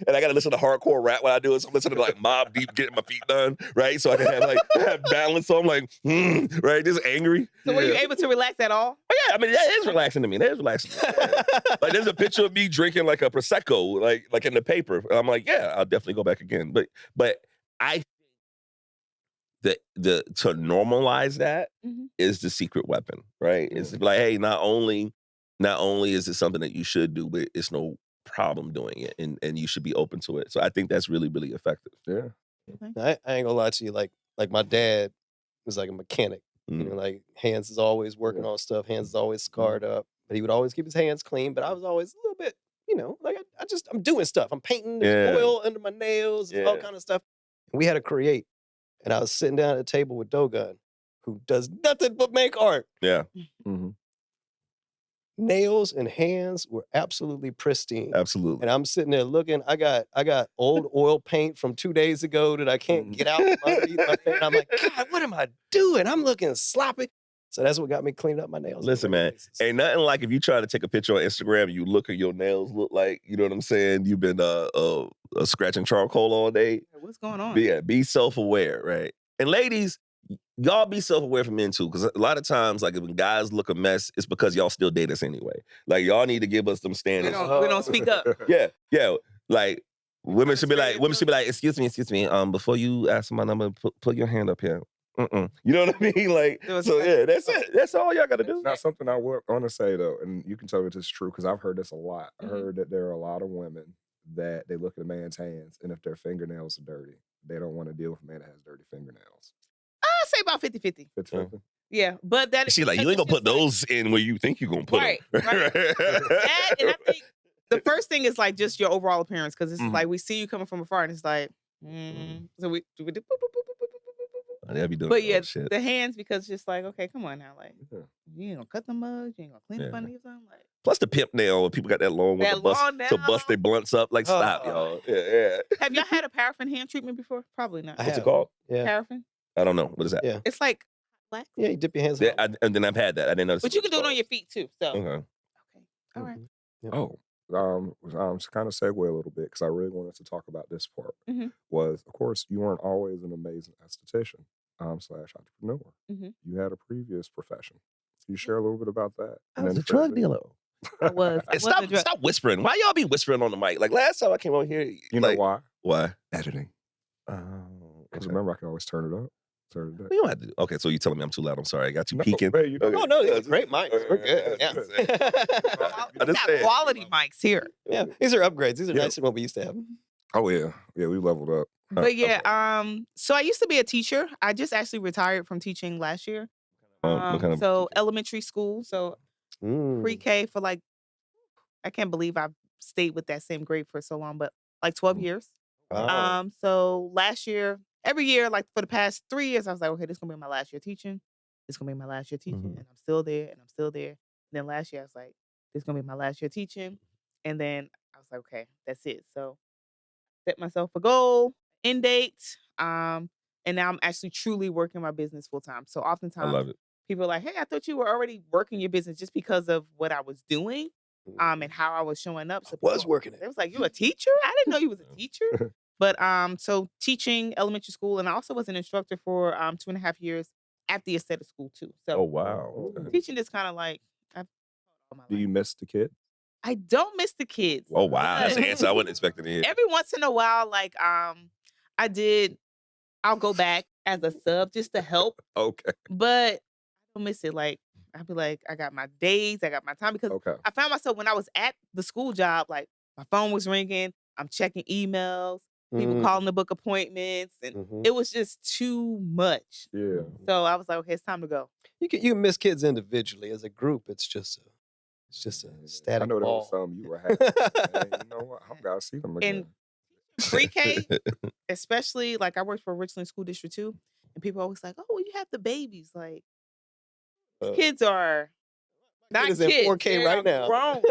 And I gotta listen to hardcore rap while I do it. So I'm listening to like Mobb Deep getting my feet done, right? So I can have balance. So I'm like, right? Just angry. So were you able to relax at all? Oh, yeah, I mean, that is relaxing to me. That is relaxing to me. Like there's a picture of me drinking like a Prosecco, like in the paper. And I'm like, yeah, I'll definitely go back again. But I think to normalize that is the secret weapon, right? It's like, hey, not only is it something that you should do, but it's no problem doing it, and you should be open to it. So I think that's really, really effective. Yeah. I ain't gonna lie to you. Like my dad was like a mechanic. You know, like hands is always working on stuff. Hands is always scarred up, but he would always keep his hands clean. But I was always a little bit, you know, like I'm doing stuff. I'm painting. There's oil under my nails and all kind of stuff. And we had to create, and I was sitting down at a table with Dogun, who does nothing but make art. Yeah. nails and hands were absolutely pristine. Absolutely. And I'm sitting there looking. I got old oil paint from 2 days ago that I can't get out from underneath my face. I'm like, God, what am I doing? I'm looking sloppy. So that's what got me cleaning up my nails. Listen, man, ain't nothing like if you try to take a picture on Instagram and you look at your nails look like, you know what I'm saying? You've been scratching charcoal all day. What's going on? Yeah, be self-aware, right? And ladies, y'all be self-aware for men too, because a lot of times, like when guys look a mess, it's because y'all still date us anyway. Like y'all need to give us some standards. We don't speak up. Yeah. Like women should be like, excuse me, before you ask my number, put your hand up here. You know what I mean? Like, so yeah, that's it. That's all y'all got to do. Now, something I want to say though, and you can tell me if this is true because I've heard this a lot. I heard that there are a lot of women that they look at a man's hands, and if their fingernails are dirty, they don't want to deal with a man that has dirty fingernails. I'd say about 50-50. 50-50. Yeah, but that See, like you ain't gonna put those in where you think you're gonna put them. Right. That, and I think the first thing is like just your overall appearance, because it's like we see you coming from afar, and it's like, so we do boop, boop, boop, boop, boop, boop, boop, boop. They'll be doing But yeah, shit. the hands, because it's just like, okay, come on now, like you ain't gonna cut the mugs, you ain't gonna clean the bunnies, something like. Plus the pimp nail, when people got that long with That the bust long nail. to bust their blunts up. Like, stop, y'all. Yeah. Have y'all had a paraffin hand treatment before? Probably not. What's it called? Yeah. Paraffin? I don't know. What is that? Yeah. It's like wax. Yeah, you dip your hands. Yeah, and then I've had that. I didn't know. But you can do it on your feet too. So Okay. All right. Oh, to kind of segue a little bit because I really wanted to talk about this part. Was, of course, you weren't always an amazing esthetician / entrepreneur. You had a previous profession. Can you share a little bit about that? I was a drug dealer. I was. Stop whispering. Why y'all be whispering on the mic? Like last time I came over here, You know why? Why? Editing. Because remember, I can always turn it up. Turn it up. You don't have to. Okay, so you telling me I'm too loud? I'm sorry. I got you peeking. Hey, you know, Oh no, these are great mics. We're good. Yeah. We got quality mics here. Yeah, these are upgrades. These are nicer than what we used to have. Oh yeah, we leveled up. But yeah, so I used to be a teacher. I just actually retired from teaching last year. What kind of So elementary school, so pre-K for like, I can't believe I've stayed with that same grade for so long, but like 12 years. Wow. So last year, every year, like for the past 3 years, I was like, okay, this is gonna be my last year teaching. This is gonna be my last year teaching, and I'm still there, and I'm still there. And then last year, I was like, this is gonna be my last year teaching, and then I was like, okay, that's it. So set myself a goal, end date, and now I'm actually truly working my business full time. So oftentimes, I love it. people are like, hey, I thought you were already working your business just because of what I was doing, and how I was showing up. So Was working it. It was like, you a teacher? I didn't know you was a teacher. But so teaching elementary school, and I also was an instructor for 2.5 years at the aesthetic school too. So Oh wow. Okay. teaching is kind of like I've all my Do life. you miss the kid? I don't miss the kids. Oh wow. That's an but answer I wasn't expecting to hear. every once in a while, like I'll go back as a sub just to help, Okay. but I don't miss it. Like I'll be like, I got my days, I got my time, because Okay. I found myself when I was at the school job, like my phone was ringing, I'm checking emails, people calling to book appointments, and it was just too much. Yeah. So I was like, okay, it's time to go. You can miss kids individually. As a group, it's just a static I know there ball. was some you were happy. Hey, you know what? I've got to see them again. And pre-K, especially, like I worked for Richland School District 2, and people always like, oh, well, you have the babies. Like, kids are not is in kids. 4K They're right now. grown.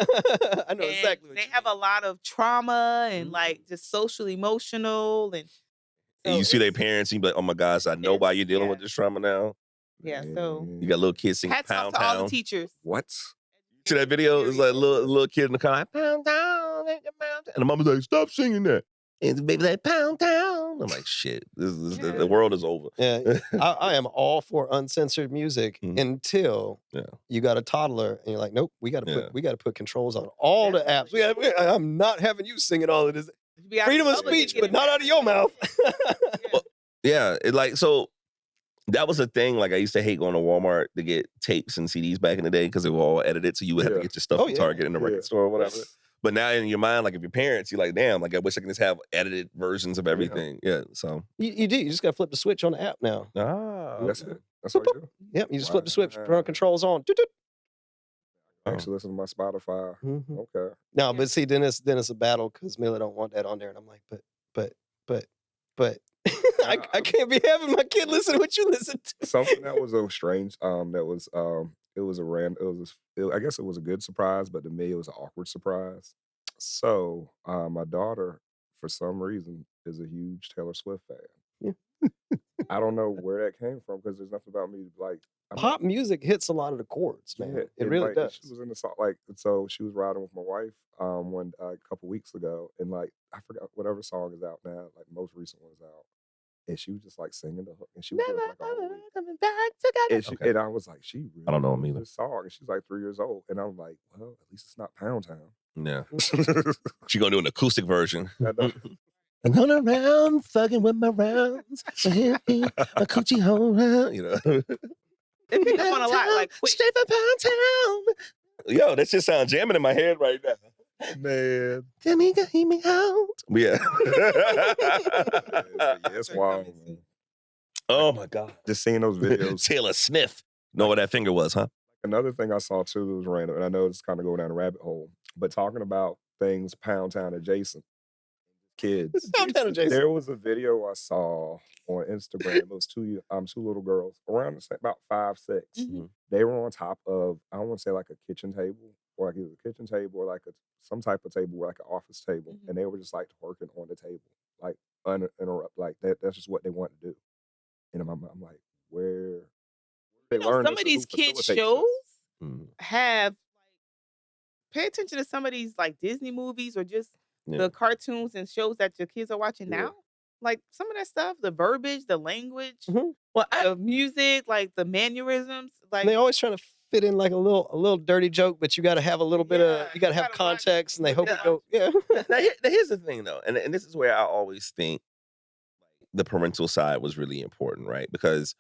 I know And exactly what they you have mean. a lot of trauma and like just social emotional, and And you see their it's- parents, and you be like, oh my gosh, I know why you're dealing with this trauma now. yeah. So You got little kids singing hats off Pound to all the Town. teachers. What? See that video? It's like a little kid in the car, like, Pound Town, make it Pound Town. And the mama's like, stop singing that. And the baby's like, Pound Town. I'm like, shit, the world is over. Yeah, I am all for uncensored music until you got a toddler and you're like, nope, we got to put controls on all the apps. I'm not having you singing all of this. Be out Freedom in of public and speech, get but not out of your mouth. Yeah, it like so. That was a thing. Like I used to hate going to Walmart to get tapes and CDs back in the day because they were all edited, so you would have to get your stuff from Target in the record store or whatever. But now in your mind, like if your parents, you're like, damn, like I wish I could just have edited versions of everything. Yeah, so You do. You just got to flip the switch on the app now. That's it. That's what I do. Yep, you just flip the switch, turn controls on. Doot, doot. Actually, listen to my Spotify. Okay. No, but see, then it's a battle because Miller don't want that on there, and I'm like, but I can't be having my kid listen to what you listen to. Something that was strange. That was It was a I guess it was a good surprise, but to me it was an awkward surprise. So my daughter, for some reason, is a huge Taylor Swift fan. Yeah. I don't know where that came from because there's nothing about me like Pop music hits a lot of the chords, man. yeah, It really like, does. She was in the song, like, so she was riding with my wife a couple weeks ago, and like I forgot whatever song is out now, like most recent one's out, and she was just like singing the hook, and she was doing it for like a whole week. Coming back together. And I was like, she really I don't know 'em knows either. this song, and she's like 3 years old, and I'm like, well, at least it's not Pound Town. Yeah. She gonna do an acoustic version. I know. I'm going around fucking with my rounds. My coochie hole round. You know. It picked up on a lot. Like, wait, Straight from Pound Town. Yo, that shit sounds jamming in my head right now. Man. Tell me, hear me out. Yeah. It's wild, man. Oh my God. Just seeing those videos. Taylor Smith. Know what that finger was, huh? Another thing I saw too that was random, and I know it's kind of going down a rabbit hole, but talking about things Pound Town adjacent, kids. Pound Town adjacent. There was a video I saw on Instagram. It was two little girls around about 5, 6. Mhm. They were on top of, I don't want to say like a kitchen table, or like either a kitchen table or like some type of table, like an office table, and they were just like twerking on the table, like uninterrupted, like that's just what they want to do. And I'm like, where they learn some of these kids shows have like, pay attention to some of these like Disney movies or just the cartoons and shows that your kids are watching now. Like some of that stuff, the verbiage, the language, the music, like the mannerisms, like And they always trying to fit in like a little dirty joke, but you got to have a little bit of, you got to have context, and they hope it go, Now, here's the thing, though, and this is where I always think the parental side was really important, right? Because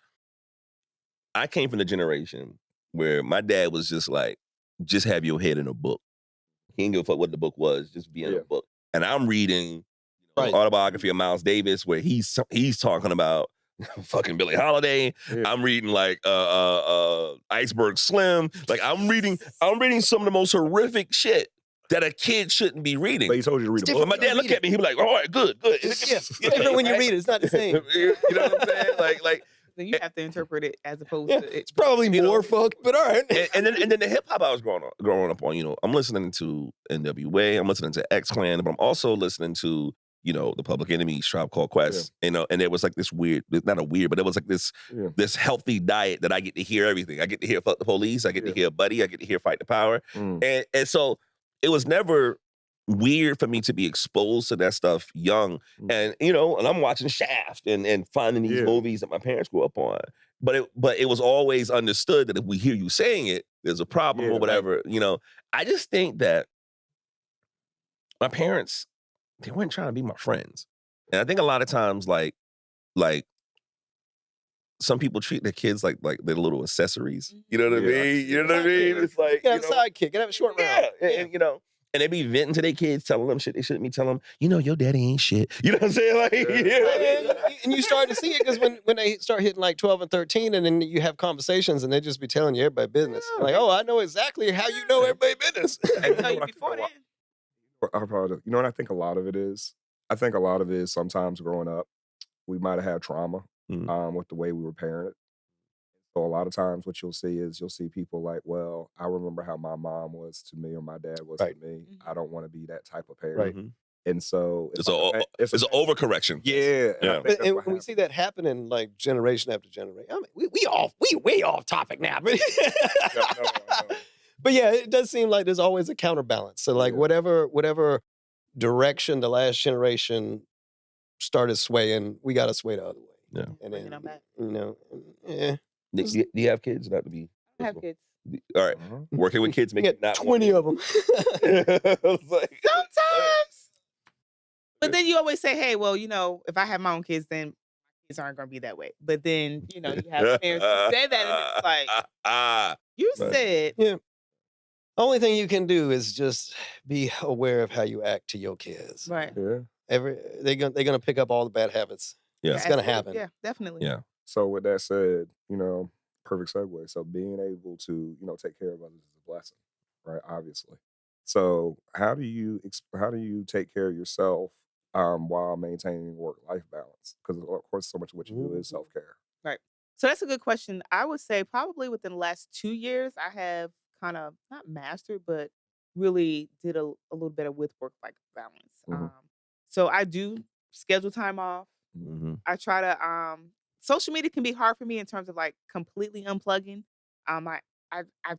I came from the generation where my dad was just like, just have your head in a book. He didn't give a fuck what the book was, just be in a book. And I'm reading autobiography of Miles Davis where he's talking about fucking Billie Holiday. I'm reading like Iceberg Slim. Like I'm reading some of the most horrific shit that a kid shouldn't be reading. But he told you to read a book. My dad looked at me, he'd be like, all right, good. It's different when you read it. It's not the same. You know what I'm saying? Like then you have to interpret it as opposed to it's probably more fucked, but all right. and then the hip hop I was growing up on, you know, I'm listening to NWA, I'm listening to X Clan, but I'm also listening to, you know, the Public Enemy, Tribe Called Quest, you know, and it was like this weird, not a weird, but it was like this healthy diet that I get to hear everything. I get to hear Fuck the Police, I get to hear Buddy, I get to hear Fight the Power, and so it was never weird for me to be exposed to that stuff young, and you know, and I'm watching Shaft and finding these movies that my parents grew up on. But it was always understood that if we hear you saying it, there's a problem or whatever. You know, I just think that my parents, they weren't trying to be my friends, and I think a lot of times, like some people treat their kids like they're little accessories. You know what I mean? You know what I mean? It's like you have a sidekick, you have a short round. And you know. And they be venting to their kids, telling them shit they shouldn't be telling them. You know, your daddy ain't shit. You know what I'm saying? Like, And you start to see it because when they start hitting like 12 and 13, and then you have conversations, and they just be telling you everybody business. Like, oh, I know exactly how you know everybody business. I tell you before then. You know what I think a lot of it is? I think a lot of it is sometimes growing up, we might have had trauma with the way we were parented. So a lot of times what you'll see people like, well, I remember how my mom was to me or my dad was to me. I don't want to be that type of parent. And so it's an overcorrection. Yeah. And we see that happening like generation after generation. I mean, we way off topic now. But, but yeah, it does seem like there's always a counterbalance. So like whatever direction the last generation started swaying, we got to sway the other way. Yeah. And then, you know, Do you have kids? Not to be. I have kids. All right. Working with kids make it not 20 of them. Sometimes. But then you always say, hey, well, you know, if I have my own kids, then my kids aren't going to be that way. But then, you know, you have parents who say that, and it's like, you said. Yeah. Only thing you can do is just be aware of how you act to your kids. Right. Yeah. They're gonna pick up all the bad habits. Yeah. It's gonna happen. Yeah, definitely. Yeah. So with that said, you know, perfect segue. So being able to, you know, take care of others is a blessing, right? Obviously. So how do you take care of yourself while maintaining work-life balance? Because of course, so much of what you do is self-care. Right. So that's a good question. I would say probably within the last 2 years, I have kind of not mastered, but really did a little bit of with work-life balance. So I do schedule time off. I try to social media can be hard for me in terms of like completely unplugging. I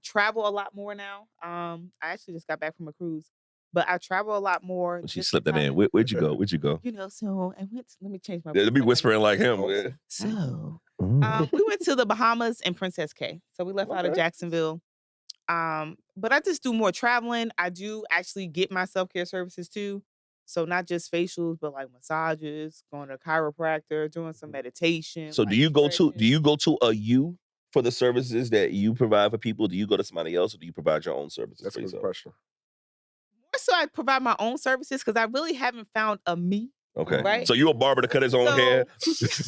travel a lot more now. I actually just got back from a cruise, but I travel a lot more. She just slipped that in. because, Where'd you go? Where'd you go? so I went. Let me change my. Let me voice. whispering like him. Yeah. So we went to the Bahamas and Princess K. So we left out of Jacksonville. But I just do more traveling. I do actually get my self-care services too. So not just facials, but like massages, going to a chiropractor, doing some meditation. So like do you go stretching. to a you for the services that you provide for people? Do you go to somebody else, or do you provide your own services That's for a good yourself? question. More so I provide my own services because I really haven't found a me. Okay. Right? So you a barber to cut his own hair?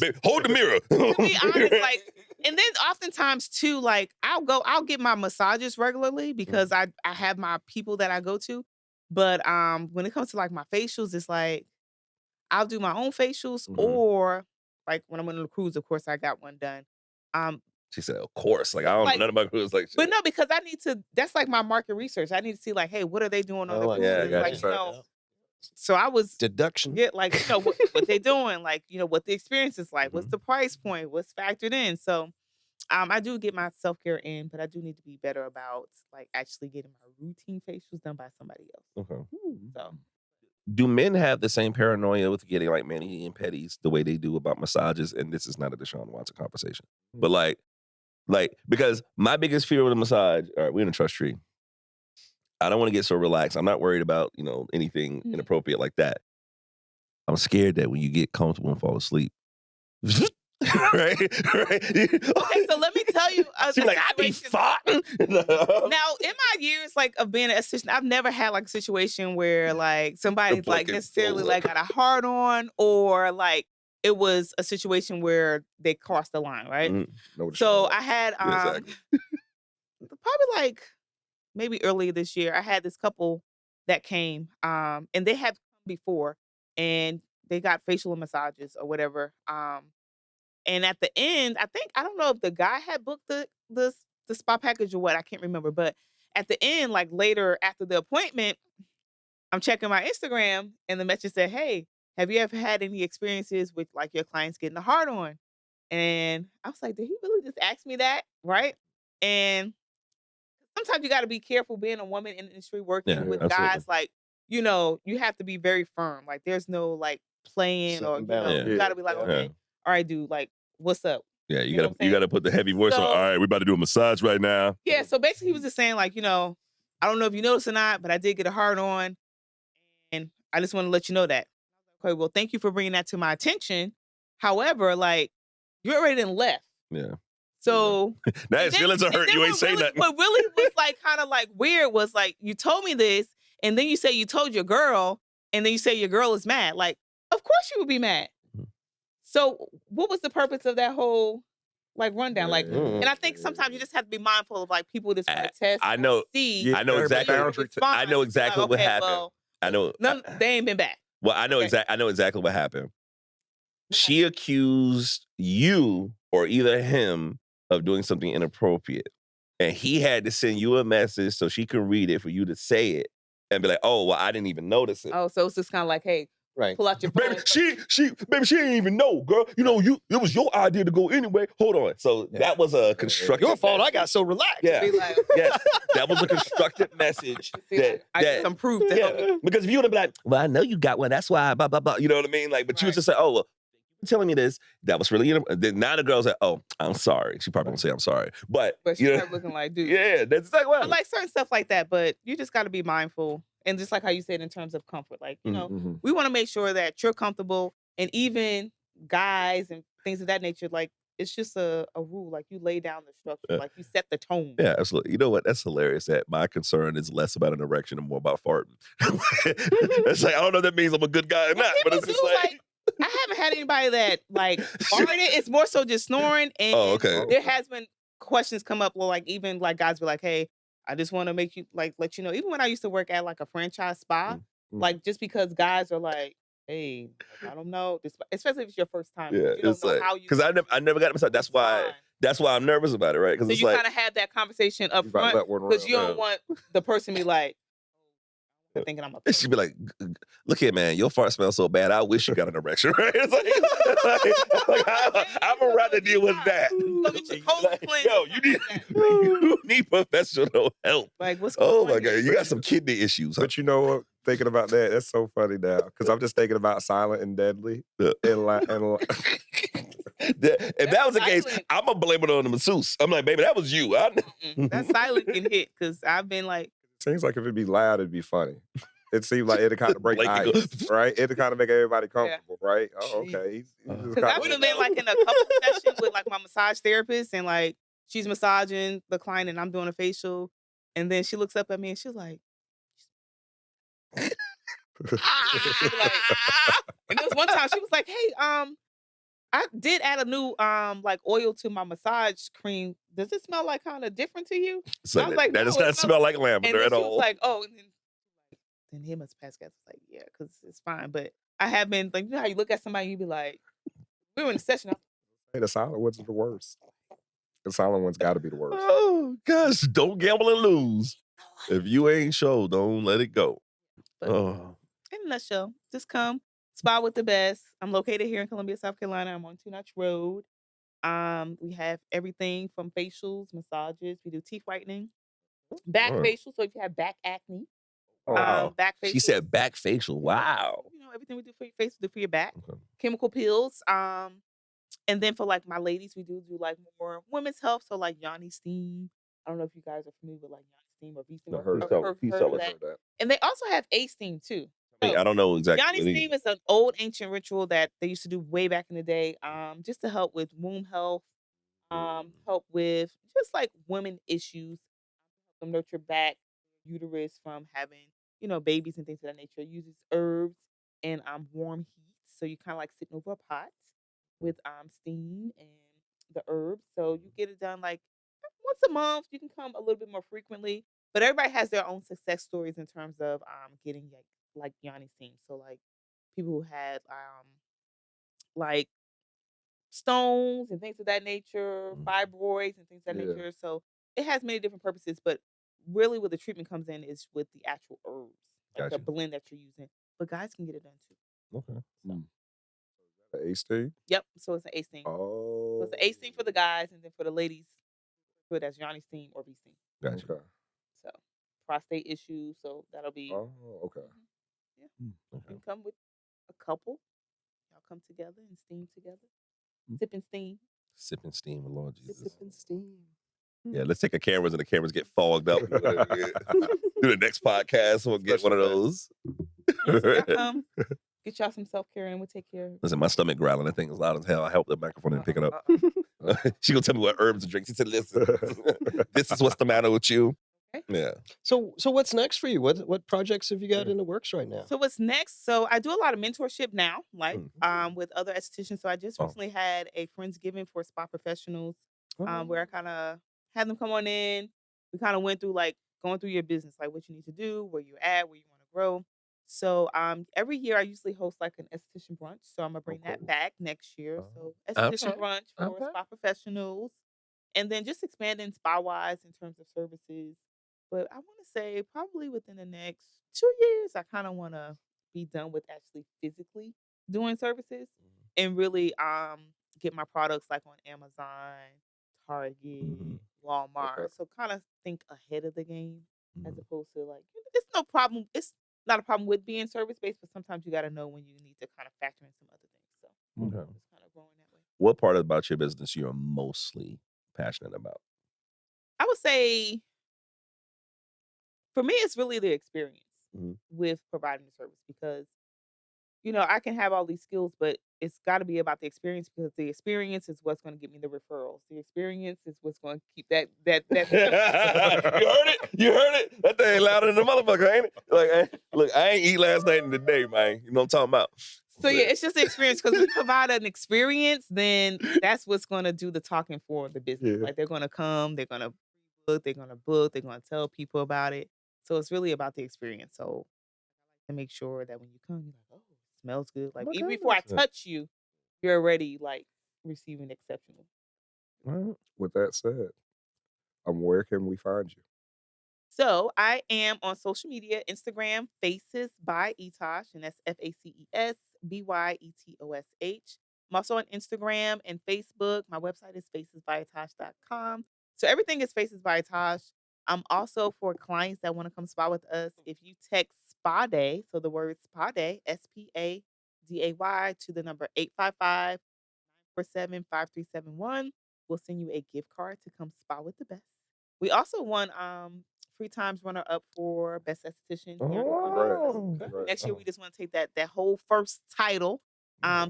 Babe, hold the mirror. To be honest, like, and then oftentimes too, like I'll get my massages regularly because I have my people that I go to. But when it comes to like my facials, it's like I'll do my own facials or like when I'm on a cruise, of course I got one done. She said, of course. Like, I don't know nothing about cruise. Like, But no, because I need to, that's like my market research. I need to see like, hey, what are they doing on the cruises? Yeah, I got Like, you. So I was Deduction. get like, what they doing, like, what the experience is like, what's the price point, what's factored in. So I do get my self-care in, but I do need to be better about like actually getting my routine facials done by somebody else. Okay. So Do men have the same paranoia with getting like mani and pedis the way they do about massages? And this is not a Deshaun Watson conversation, but like because my biggest fear with a massage. All right, we're in a trust tree. I don't want to get so relaxed. I'm not worried about anything inappropriate like that. I'm scared that when you get comfortable and fall asleep, right? Okay, so let me tell you. She's like, I be farting. Now, in my years like of being an assistant, I've never had like a situation where like somebody's like necessarily like got a hard on or like it was a situation where they crossed the line, right? So I had probably like maybe earlier this year, I had this couple that came and they had come before and they got facial massages or whatever. And at the end, I don't know if the guy had booked the spa package or what, I can't remember. But at the end, like later after the appointment, I'm checking my Instagram and the message said, hey, have you ever had any experiences with like your clients getting a hard on? And I was like, did he really just ask me that? Right. And sometimes you got to be careful being a woman in the industry working with guys. Like, you have to be very firm. Like there's no like playing or, you got to be like, okay, all right, dude, like, what's up? Yeah, you gotta put the heavy voice on. All right, we're about to do a massage right now. Yeah, so basically he was just saying like, I don't know if you noticed or not, but I did get a hard on, and I just want to let you know that. Okay, well, thank you for bringing that to my attention. However, like, you already done left. Yeah. So now his feelings are hurt. You ain't say nothing. What really was like kind of like weird was like you told me this, and then you say you told your girl, and then you say your girl is mad. Like, of course you would be mad. So what was the purpose of that whole like rundown? Like, and I think sometimes you just have to be mindful of like people just want to test. I know exactly what happened. Well, I know they ain't been back. Well, I know exactly what happened. She accused you or either him of doing something inappropriate, and he had to send you a message so she could read it for you to say it and be like, "Oh, well, I didn't even notice it." Oh, so it's just kind of like, hey. Right. Pull out your phone. Baby, she didn't even know, girl. It was your idea to go anyway. Hold on. So that was a constructive. Your fault. I got so relaxed. Yeah. Like, yes. That was a constructive message. I get some proof. Because if you would have been like, well, I know you got one. That's why, blah, blah, blah. You know what I mean? Like, but you was just like, oh, well, you're telling me this. That was really, then now the girl's like, oh, I'm sorry. She probably won't say I'm sorry. But she kept looking like, dude. Yeah, that's like, well. I like certain stuff like that, but you just got to be mindful. And just like how you said in terms of comfort, like, we want to make sure that you're comfortable, and even guys and things of that nature, like, it's just a rule. Like, you lay down the structure, like, you set the tone. Yeah, absolutely. You know what? That's hilarious that my concern is less about an erection and more about farting. It's like, I don't know if that means I'm a good guy or not, but it's just like I haven't had anybody that, like, farted. It's more so just snoring. And there has been questions come up, well, like, even, like, guys be like, hey, I just want to make you like let you know. Even when I used to work at like a franchise spa, like just because guys are like, hey, like, I don't know, especially if it's your first time. Yeah, You don't it's know like how you. because I never got massage. That's why I'm nervous about it, right? Because So it's you like kind of have that conversation up You about to front let one because rip. you don't want the person to be like, thinking I'm and she'd be like, "Look here, man, your fart smells so bad. I wish you got an erection." Right? It's like I would rather deal with that. Go get your cold cleanse. Yo, you need professional help. Like, what's Oh going my on god, here? you got some kidney issues. Huh? But you know what? Thinking about that, that's so funny now. Because I'm just thinking about Silent and Deadly. Yeah. And if that was the case, I'm gonna blame it on the masseuse. I'm like, baby, that was you. That silent can hit because I've been like, seems like if it'd be loud, it'd be funny. It seems like it'd kind of break ice, right? It'd kind of make everybody comfortable, right? Oh, okay. because I've been like in a couple sessions with like my massage therapist, and like she's massaging the client, and I'm doing a facial, and then she looks up at me and she's like, and there was one time she was like, "Hey, I did add a new like oil to my massage cream. Does it smell like kind of different to you?" So I was like, that does not smell like lavender at she all. was like, "Oh," and then he must pass gas. I was like, "Yeah, because it's fine." But I have been like, you know how you look at somebody, and you be like, we were in a session. Hey, the silent one's the worst. The silent one's got to be the worst. Oh gosh, don't gamble and lose. If you ain't show, don't let it go. But in a nutshell, just come spa with the best. I'm located here in Columbia, South Carolina. I'm on Two Notch Road. We have everything from facials, massages. We do teeth whitening, back facial. So if you have back acne, wow. back facial. She said back facial. Wow. You know, everything we do for your face, we do for your back. Okay. Chemical peels. And then for like my ladies, we do like more women's health. So like Yanni Steam. I don't know if you guys are familiar with like Yanni Steam or V-Steam. Heard that. And they also have A-Steam too. So, I don't know exactly. Yanni Steam is an old ancient ritual that they used to do way back in the day, just to help with womb health, help with just like women issues, help them nurture back uterus from having, you know, babies and things of that nature. It uses herbs and warm heat. So you kind of like sitting over a pot with steam and the herbs. So you get it done like once a month. You can come a little bit more frequently, but everybody has their own success stories in terms of getting like Yanni Steam. So like people who had like stones and things of that nature, fibroids and things of that nature. So it has many different purposes, but really where the treatment comes in is with the actual herbs, like the blend that you're using. But guys can get it done too. Okay. So. The A-Steam? Yep. So it's an A-Steam. Oh. So it's an A-Steam for the guys, and then for the ladies, put it as Yanni Steam or V-Steam. Gotcha. Okay. So prostate issues, so that'll be. Oh, okay. Yeah. Okay. You can come with a couple. Y'all come together and steam together. Sip and steam. Sip and steam, Lord Jesus. Sip and steam. Yeah, let's take our cameras and the cameras get fogged up. Do the next podcast. We'll get one of those. Y'all get y'all some self-care and we'll take care of it. Listen, my stomach growling. That thing is loud as hell. I help the microphone and pick it up. She gonna tell me what herbs to drink. She said, listen, this is what's the matter with you. Okay. Yeah. So what's next for you? What projects have you got in the works right now? So what's next? So I do a lot of mentorship now, like with other estheticians. So I just recently had a Friendsgiving for spa professionals, where I kind of had them come on in. We kind of went through like going through your business, like what you need to do, where you're at, where you want to grow. So every year I usually host like an esthetician brunch. So I'm gonna bring that back next year. So esthetician brunch for spa professionals, and then just expanding spa wise in terms of services. But I want to say probably within the next 2 years, I kind of want to be done with actually physically doing services and really get my products like on Amazon, Target, Walmart. Okay. So kind of think ahead of the game as opposed to like, it's no problem. It's not a problem with being service-based, but sometimes you got to know when you need to kind of factor in some other things. So it's kind of growing that way. What part about your business you're mostly passionate about? I would say for me, it's really the experience with providing the service because, you know, I can have all these skills, but it's got to be about the experience because the experience is what's going to get me the referrals. The experience is what's going to keep that. You heard it? That thing louder than the motherfucker, ain't it? Like, look, I ain't eat last night and today, man. You know what I'm talking about? So yeah, it's just the experience because we provide an experience, then that's what's going to do the talking for the business. Yeah. Like they're going to come, they're going to book, they're going to tell people about it. So it's really about the experience. So I like to make sure that when you come, you're like, oh, smells good. Like my even before I goodness. touch you, you're already like receiving exceptional. Well, With that said, where can we find you? So I am on social media, Instagram, Faces by Etosh, and that's FACESBYETOSH. I'm also on Instagram and Facebook. My website is facesbyetosh.com. So everything is Faces by Etosh. I'm also for clients that want to come spa with us. If you text Spa Day, so the word Spa Day, SPADAY, to the number 855-947-5371, we'll send you a gift card to come spa with the best. We also won Free Times runner up for best esthetician here in Columbia. Congrats. Next year we just want to take that whole first title.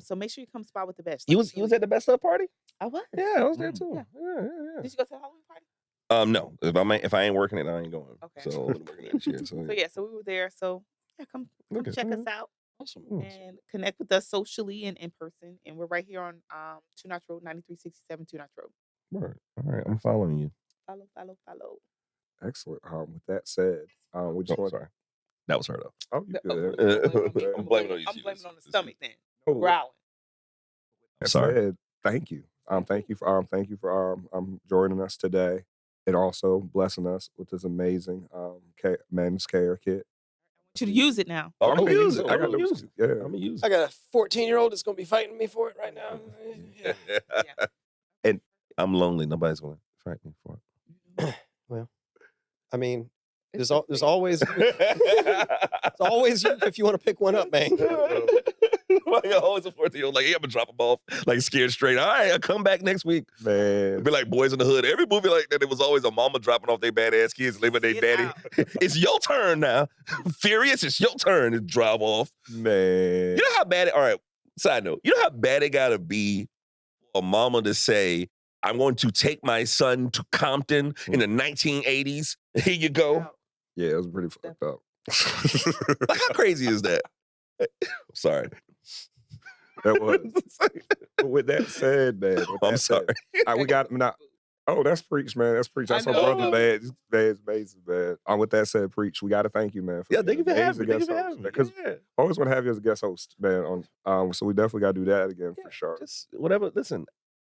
So make sure you come spot with the best. You was at the best of party? I was. Yeah, I was there too. Yeah. Yeah. Did you go to the Halloween party? No. If I ain't working it, I ain't going. Okay. So I wasn't working it this year. So So we were there. So yeah, come check us out Awesome. and connect with us socially and in person. And we're right here on 2 Notch Road, 9367 2 Notch Road. Word. All right, I'm following you. Follow. Excellent. With that said, we just want. Sorry. That was her though. Oh, you good. I'm blaming on you. I'm blaming on the stomach then. Oh, Growling. that Sorry. said, thank you. Thank you for joining us today, and also blessing us with this amazing men's care kit. I want you to use it now. I'm gonna use it. I got I'm gonna use it. Yeah. I'm gonna use I it. got a 14-year-old that's going to be fighting me for it right now. Yeah. And I'm lonely. Nobody's gonna fight me for it. I mean, there's It's always you if you want to pick one up, man. Like always a 14-year-old, like, yeah, I'm gonna drop them off, like scared straight. All right, I'll come back next week. Man, It'd be like Boys in the Hood. Every movie like that, it was always a mama dropping off their badass kids, leaving their Get daddy. out. It's your turn now. Furious, it's your turn to drive off. man. You know how bad it, all right, side note, you know how bad it gotta be for a mama to say, I'm going to take my son to Compton in the 1980s. Here you go. Yeah, it was pretty fucked up. Like, how crazy is that? Sorry. That was. But with that said, man. I'm sorry. We got now. Oh, that's preach, man. That's preach. That's I my know. brother, man. It's amazing, man. With that said, preach. We got to thank you, man. Yeah, thank you for having me. Because I always want to have you as a guest host, man. So we definitely got to do that again for sure. Just whatever. Listen,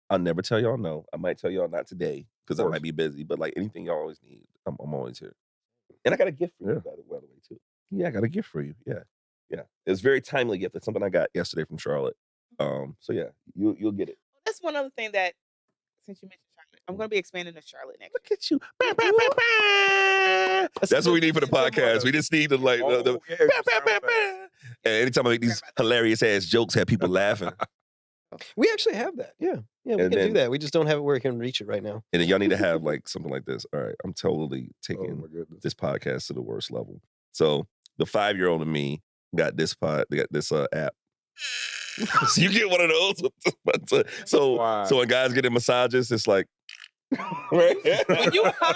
I'll never tell y'all no. I might tell y'all not today because I course. might be busy. But like anything y'all always need, I'm always here. And I got a gift for you, by the way, too. Yeah, I got a gift for you. Yeah. It's a very timely gift. It's something I got yesterday from Charlotte. So yeah, you'll get it. That's one other thing that, since you mentioned Charlotte, I'm going to be expanding to Charlotte next. Look at you. That's what we need for the podcast. We just need to like and anytime I make these hilarious ass jokes, have people laughing. We actually have that. Yeah, we can do that. We just don't have it where we can reach it right now. And then y'all need to have like something like this. All right, I'm totally taking this podcast to the worst level. So the 5-year-old in me got this app. So you get one of those. So when guys get in massages, it's like right? When you come,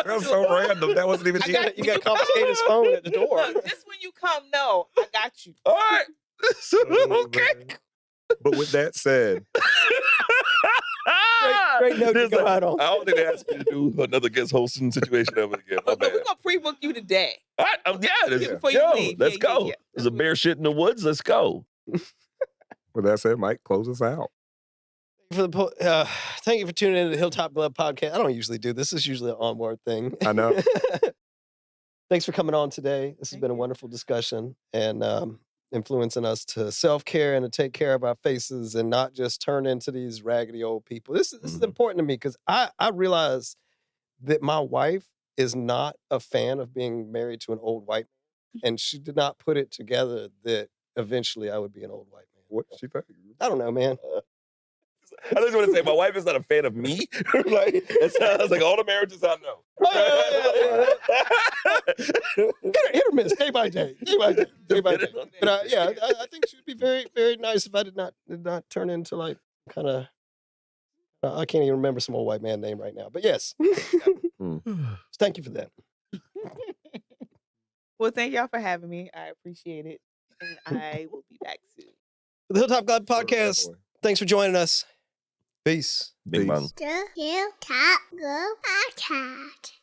That's so random. That wasn't even. You got to confiscate his phone at the door. Look, just when you come, no, I got you. All right. Okay. But with that said, Great note to go out on. I don't think they asked me to do another guest hosting situation ever again. My Look, bad. we're going to pre-book you today. All right, Before you leave. Let's Yeah, go. yeah. There's a bear shit in the woods. Let's go. with that said, Mike, close us out. Thank you for tuning in to the Hilltop Glove podcast. I don't usually do this. This is usually an onward thing. I know. Thanks for coming on today. This has been a wonderful discussion and influencing us to self-care and to take care of our faces and not just turn into these raggedy old people. This is important to me because I realize that my wife is not a fan of being married to an old white man, and she did not put it together that eventually I would be an old white man. What she think? I don't know, man. I just want to say my wife is not a fan of me. Like it sounds like all the marriages I know. Hit or miss, day by day. But I think she would be very, very nice if I did not turn into like kind of. I can't even remember some old white man name right now. But yes, thank you for that. Well, thank y'all for having me. I appreciate it, and I will be back soon. The Hilltop God Podcast. Thanks for joining us. Peace. Big bang. The Hilltop Glove Podcast.